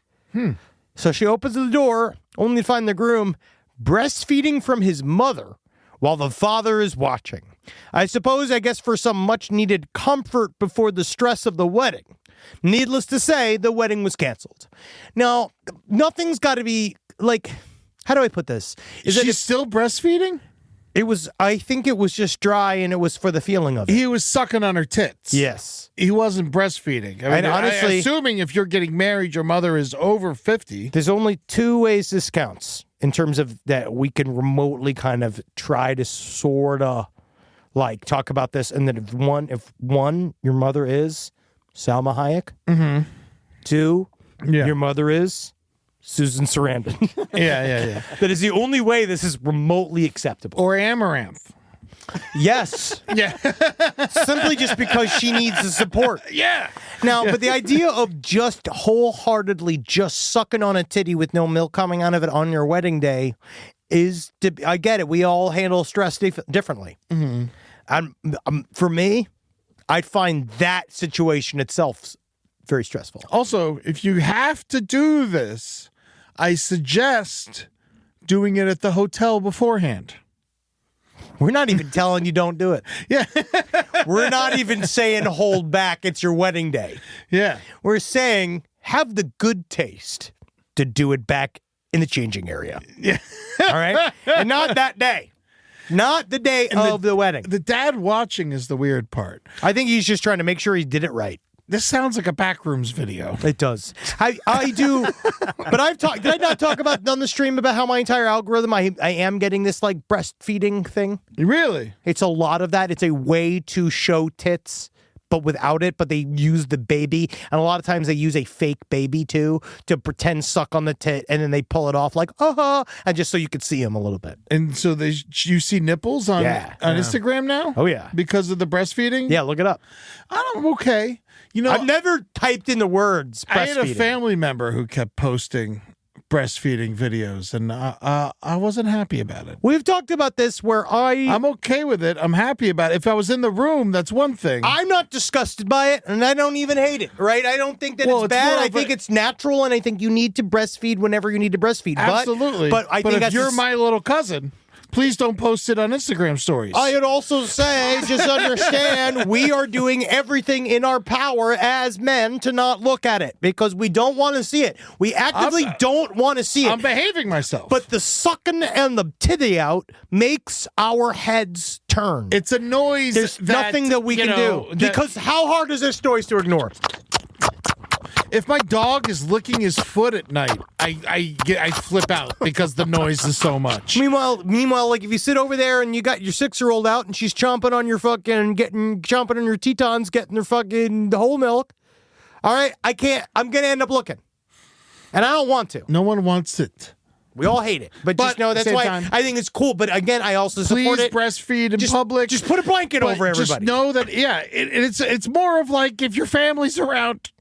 So she opens the door, only to find the groom breastfeeding from his mother while the father is watching. I guess for some much-needed comfort before the stress of the wedding. Needless to say, the wedding was canceled. Now, nothing's got to be, like, how do I put this? She's still breastfeeding? I think it was just dry, and it was for the feeling of it. He was sucking on her tits. Yes. He wasn't breastfeeding. I mean, And honestly, assuming if you're getting married, your mother is over 50. There's only two ways this counts in terms of that we can remotely kind of try to sort of like talk about this. And then if one, your mother is Salma Hayek. Mm-hmm. Two, Yeah. your mother is Susan Sarandon. Yeah. That is the only way this is remotely acceptable. Or Amouranth. Yes. Yeah. Simply just because she needs the support. Yeah. Now, but the idea of just wholeheartedly just sucking on a titty with no milk coming out of it on your wedding day I get it. We all handle stress differently. Mm-hmm. For me, I'd find that situation itself very stressful. Also, if you have to do this, I suggest doing it at the hotel beforehand. We're not even telling you don't do it. Yeah. We're not even saying hold back. It's your wedding day. Yeah. We're saying have the good taste to do it back in the changing area. Yeah. All right? And not that day. Not the day of the wedding. The dad watching is the weird part. I think he's just trying to make sure he did it right. This sounds like a backrooms video. It does. I do. But I've talked. Did I not talk about on the stream about how my entire algorithm, I am getting this like breastfeeding thing? Really? It's a lot of that. It's a way to show tits but without it, but they use the baby. And a lot of times they use a fake baby too to pretend suck on the tit, and then they pull it off like, and just so you could see them a little bit. And so you see nipples on Instagram now? Oh, yeah. Because of the breastfeeding? Yeah, look it up. I'm okay. You know, I've never typed in the words breastfeeding. I had a family member who kept posting breastfeeding videos, and I wasn't happy about it. We've talked about this where I'm okay with it. I'm happy about it. If I was in the room, that's one thing. I'm not disgusted by it, and I don't even hate it, right? I don't think that it's bad. I think it's natural, and I think you need to breastfeed whenever you need to breastfeed. Absolutely. But I think if you're my little cousin, please don't post it on Instagram stories. I would also say, just understand, we are doing everything in our power as men to not look at it because we don't want to see it. We actively don't want to see it. I'm behaving myself. But the sucking and the titty out makes our heads turn. It's a noise. There's nothing that we can do. Because how hard is this noise to ignore? If my dog is licking his foot at night, I flip out because the noise is so much. Meanwhile, like if you sit over there and you got your 6-year-old out and she's chomping on your chomping on your Tetons, getting their fucking whole milk. All right, I can't. I'm gonna end up looking, and I don't want to. No one wants it. We all hate it, but just know that's why I think it's cool. But again, I also support it. Please breastfeed in public. Just put a blanket over everybody. Just know that, it's more of like if your family's around.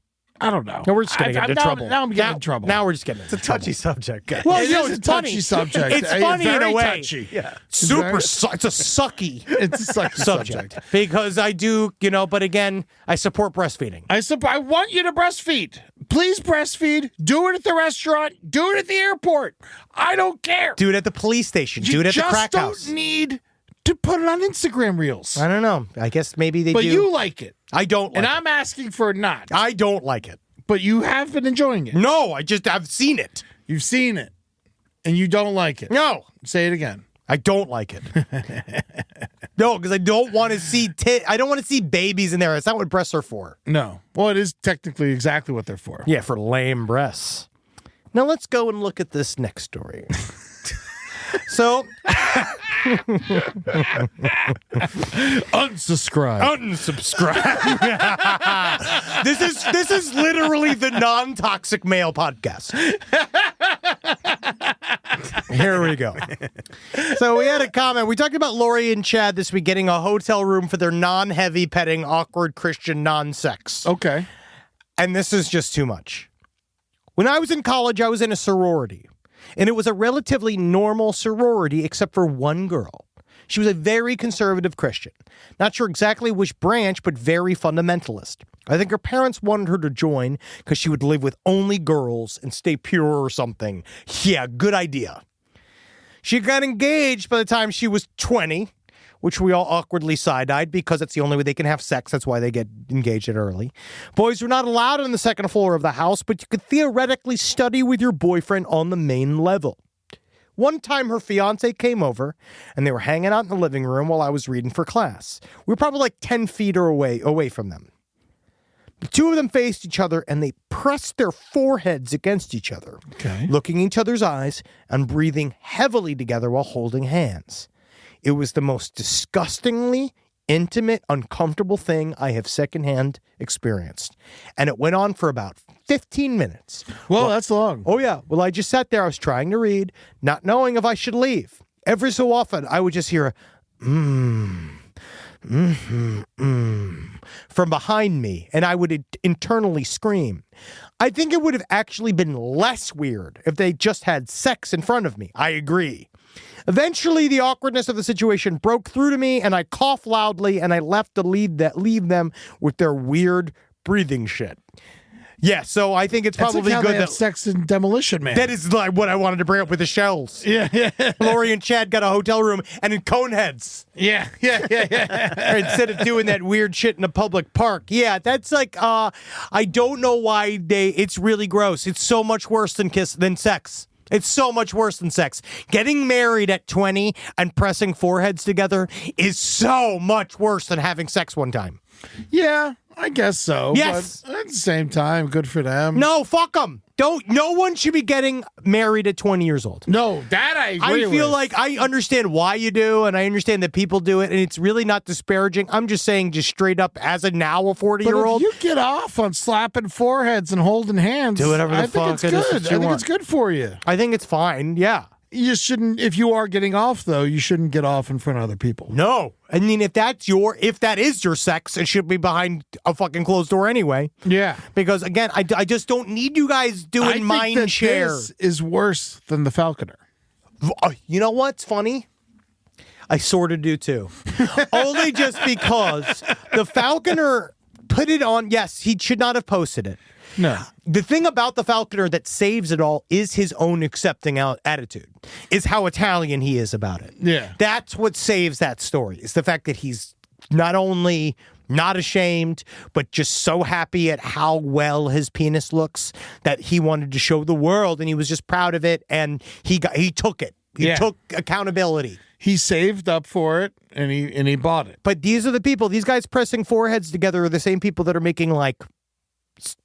I don't know. No, we're just getting into trouble. Now I'm getting in trouble. Now we're just getting into It's a touchy subject, guys. Well, it's a touchy subject. It's funny in a way. Touchy. Yeah. It's a sucky It's a sucky subject. Because I do, but again, I support breastfeeding. I want you to breastfeed. Please breastfeed. Do it at the restaurant. Do it at the airport. I don't care. Do it at the police station. Do it at the crack house. You just don't need to put it on Instagram Reels. I don't know. I guess maybe they do. But you like it. I don't like it. And it. I'm asking for it not. I don't like it. But you have been enjoying it. No, I've seen it. You've seen it. And you don't like it. No. Say it again. I don't like it. No, because I don't want to see I don't want to see babies in there. That's not what breasts are for. No. Well, it is technically exactly what they're for. Yeah, for lame breasts. Now let's go and look at this next story. So Unsubscribe. This is literally the non-toxic male podcast. Here we go. So we had a comment. We talked about Lori and Chad this week getting a hotel room for their non-heavy petting, awkward Christian non-sex. Okay. And this is just too much. When I was in college, I was in a sorority. And it was a relatively normal sorority except for one girl. She was a very conservative Christian. Not sure exactly which branch, but very fundamentalist. I think her parents wanted her to join because she would live with only girls and stay pure or something. Yeah, good idea. She got engaged by the time she was 20, which we all awkwardly side-eyed because it's the only way they can have sex. That's why they get engaged at early. Boys were not allowed on the second floor of the house, but you could theoretically study with your boyfriend on the main level. One time her fiance came over, and they were hanging out in the living room while I was reading for class. We were probably like 10 feet away from them. The two of them faced each other, and they pressed their foreheads against each other, looking in each other's eyes and breathing heavily together while holding hands. It was the most disgustingly intimate, uncomfortable thing I have secondhand experienced. And it went on for about 15 minutes. Well, that's long. Oh, yeah. Well, I just sat there. I was trying to read, not knowing if I should leave. Every so often, I would just hear a from behind me, and I would internally scream. I think it would have actually been less weird if they just had sex in front of me. I agree. Eventually, the awkwardness of the situation broke through to me, and I coughed loudly, and I left to leave them with their weird breathing shit. Yeah, so I think it's probably like good they have that sex in Demolition Man. That is like what I wanted to bring up with the shells. Yeah. Lori and Chad got a hotel room and in cone heads. Yeah. Instead of doing that weird shit in a public park. Yeah, that's like I don't know why it's really gross. It's so much worse than sex. It's so much worse than sex. Getting married at 20 and pressing foreheads together is so much worse than having sex one time. Yeah, I guess so. Yes. But at the same time, good for them. No, fuck them. No one should be getting married at 20 years old. No, that I agree I feel with. like I understand why you do, and I understand that people do it, and it's really not disparaging. I'm just saying, just straight up, as a 40-year-old. But if you get off on slapping foreheads and holding hands, Do whatever the I think fuck it's it is good. that I you think want. it's good for you. I think it's fine, yeah. You just shouldn't, if you are getting off, though, you shouldn't get off in front of other people. No. I mean, if that is your sex, it should be behind a fucking closed door anyway. Yeah. Because, again, I just don't need you guys doing mind share. This is worse than the Falconer. You know what's funny? I sort of do, too. Only just because the Falconer put it on. Yes, he should not have posted it. No. The thing about the Falconer that saves it all is his own accepting out attitude, is how Italian he is about it. Yeah. That's what saves that story, is the fact that he's not only not ashamed, but just so happy at how well his penis looks that he wanted to show the world, and he was just proud of it, and he took it. He took accountability. He saved up for it, and he bought it. But these are the people, these guys pressing foreheads together are the same people that are making, like,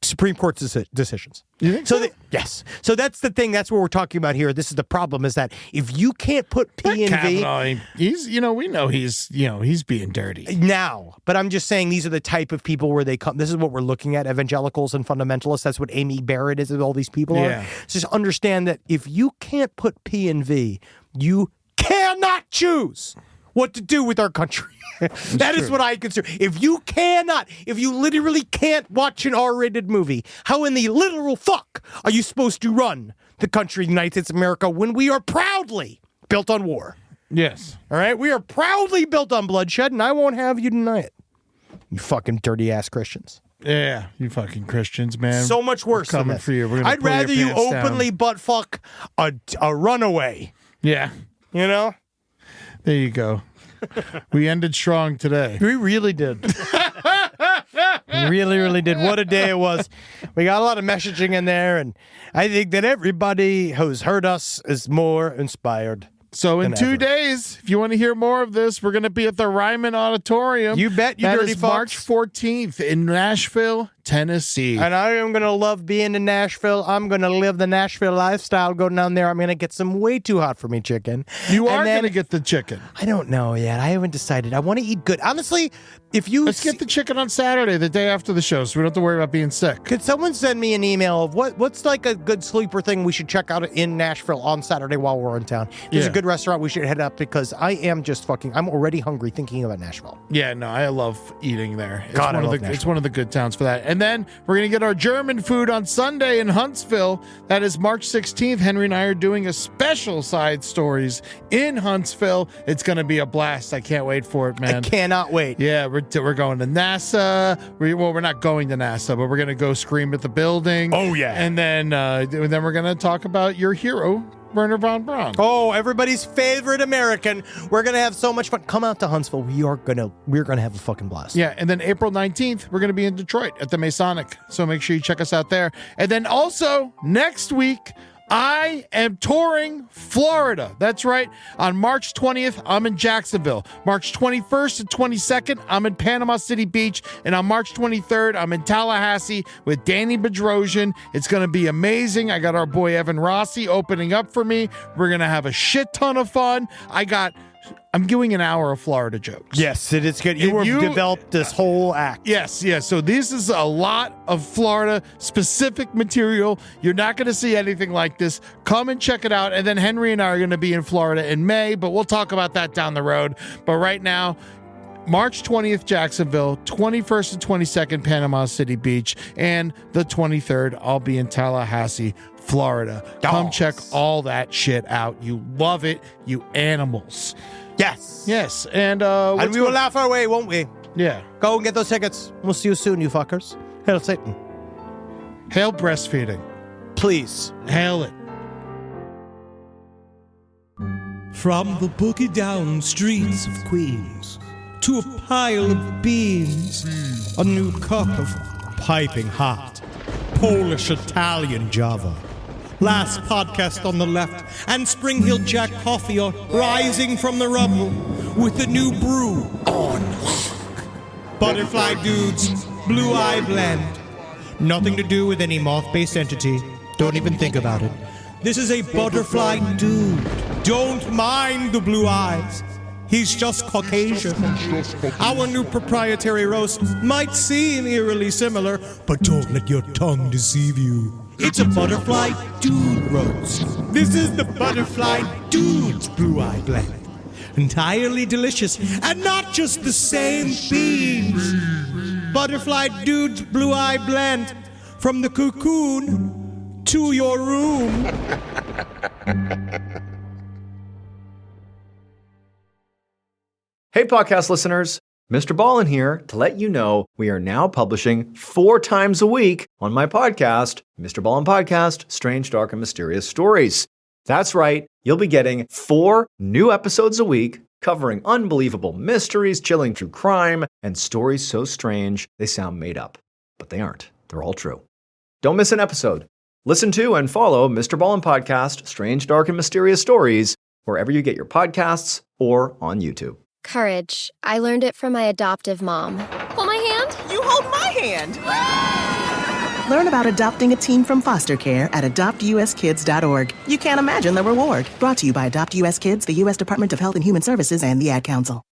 Supreme Court decisions. You think so? Yes. So that's the thing. That's what we're talking about here. This is the problem, is that if you can't put P and V... Kavanaugh, he's, we know he's being dirty. Now, but I'm just saying these are the type of people where they come. This is what we're looking at, evangelicals and fundamentalists. That's what Amy Barrett is, and all these people are. Just understand that if you can't put P and V, you cannot choose what to do with our country. That is what I consider. If you literally can't watch an R-rated movie, how in the literal fuck are you supposed to run the country, United States of America, when we are proudly built on war? Yes. All right? We are proudly built on bloodshed, and I won't have you deny it. You fucking dirty-ass Christians. Yeah, you fucking Christians, man. So much worse We're than coming this. for you. We're gonna I'd pull your rather you pants down. openly butt-fuck a runaway. Yeah. You know? There you go. We ended strong today. We really did. We really, really did. What a day it was. We got a lot of messaging in there, and I think that everybody who's heard us is more inspired. So in 2 days, if you want to hear more of this, we're going to be at the Ryman Auditorium. You bet, you that dirty is fucks. March 14th in Nashville, Tennessee. And I am going to love being in Nashville. I'm going to live the Nashville lifestyle. Go down there. I'm going to get some way too hot for me chicken. You are And then- going to get the chicken. I don't know yet. I haven't decided. I want to eat good. Honestly, if you... Let's get the chicken on Saturday, the day after the show, so we don't have to worry about being sick. Could someone send me an email of what's like a good sleeper thing we should check out in Nashville on Saturday while we're in town? There's a good restaurant we should head up, because I am just I'm already hungry thinking about Nashville. Yeah, no, I love eating there. It's God, I love it's Nashville. one of the good towns for that. And then we're going to get our German food on Sunday in Huntsville. That is March 16th. Henry and I are doing a special Side Stories in Huntsville. It's going to be a blast. I can't wait for it, man. I cannot wait. Yeah, we're going to NASA. We're not going to NASA, but we're going to go scream at the building. Oh, yeah. And then we're going to talk about your hero, Werner von Braun. Oh, everybody's favorite American. We're gonna have so much fun. Come out to Huntsville. We're gonna have a fucking blast. Yeah, and then April 19th, we're going to be in Detroit at the Masonic. So make sure you check us out there. And then also, next week, I am touring Florida. That's right. On March 20th, I'm in Jacksonville. March 21st and 22nd, I'm in Panama City Beach. And on March 23rd, I'm in Tallahassee with Danny Bedrosian. It's going to be amazing. I got our boy Evan Rossi opening up for me. We're going to have a shit ton of fun. I'm doing an hour of Florida jokes. Yes, it is good. You developed this whole act. Yes. So this is a lot of Florida specific material. You're not going to see anything like this. Come and check it out. And then Henry and I are going to be in Florida in May, but we'll talk about that down the road. But right now, March 20th, Jacksonville, 21st and 22nd, Panama City Beach, and the 23rd, I'll be in Tallahassee, Florida. Come check all that shit out. You love it, you animals. Yes. And we will laugh our way, won't we? Yeah. Go and get those tickets. We'll see you soon, you fuckers. Hail Satan. Hail breastfeeding. Please. Hail it. From the boogie down streets of Queens to a pile of beans, a new cup of piping hot Polish Italian Java. Last podcast on the left, and Spring Hill Jack Coffee are rising from the rubble with a new brew on lock. Butterfly dudes, Blue Eye Blend. Nothing to do with any moth-based entity. Don't even think about it. This is a butterfly dude. Don't mind the blue eyes. He's just Caucasian. Our new proprietary roast might seem eerily similar, but don't let your tongue deceive you. It's a butterfly dude roast. This is the butterfly dude's Blue Eye Blend. Entirely delicious, and not just the same beans. Butterfly dude's Blue Eye Blend. From the cocoon to your room. Hey, podcast listeners. Mr. Ballin here to let you know we are now publishing 4 times a week on my podcast, Mr. Ballin Podcast, Strange, Dark, and Mysterious Stories. That's right. You'll be getting 4 new episodes a week covering unbelievable mysteries, chilling true crime, and stories so strange they sound made up. But they aren't. They're all true. Don't miss an episode. Listen to and follow Mr. Ballin Podcast, Strange, Dark, and Mysterious Stories, wherever you get your podcasts or on YouTube. Courage. I learned it from my adoptive mom. Hold my hand. You hold my hand. Learn about adopting a teen from foster care at adoptuskids.org. You can't imagine the reward. Brought to you by Adopt US Kids, the U.S. Department of Health and Human Services, and the Ad Council.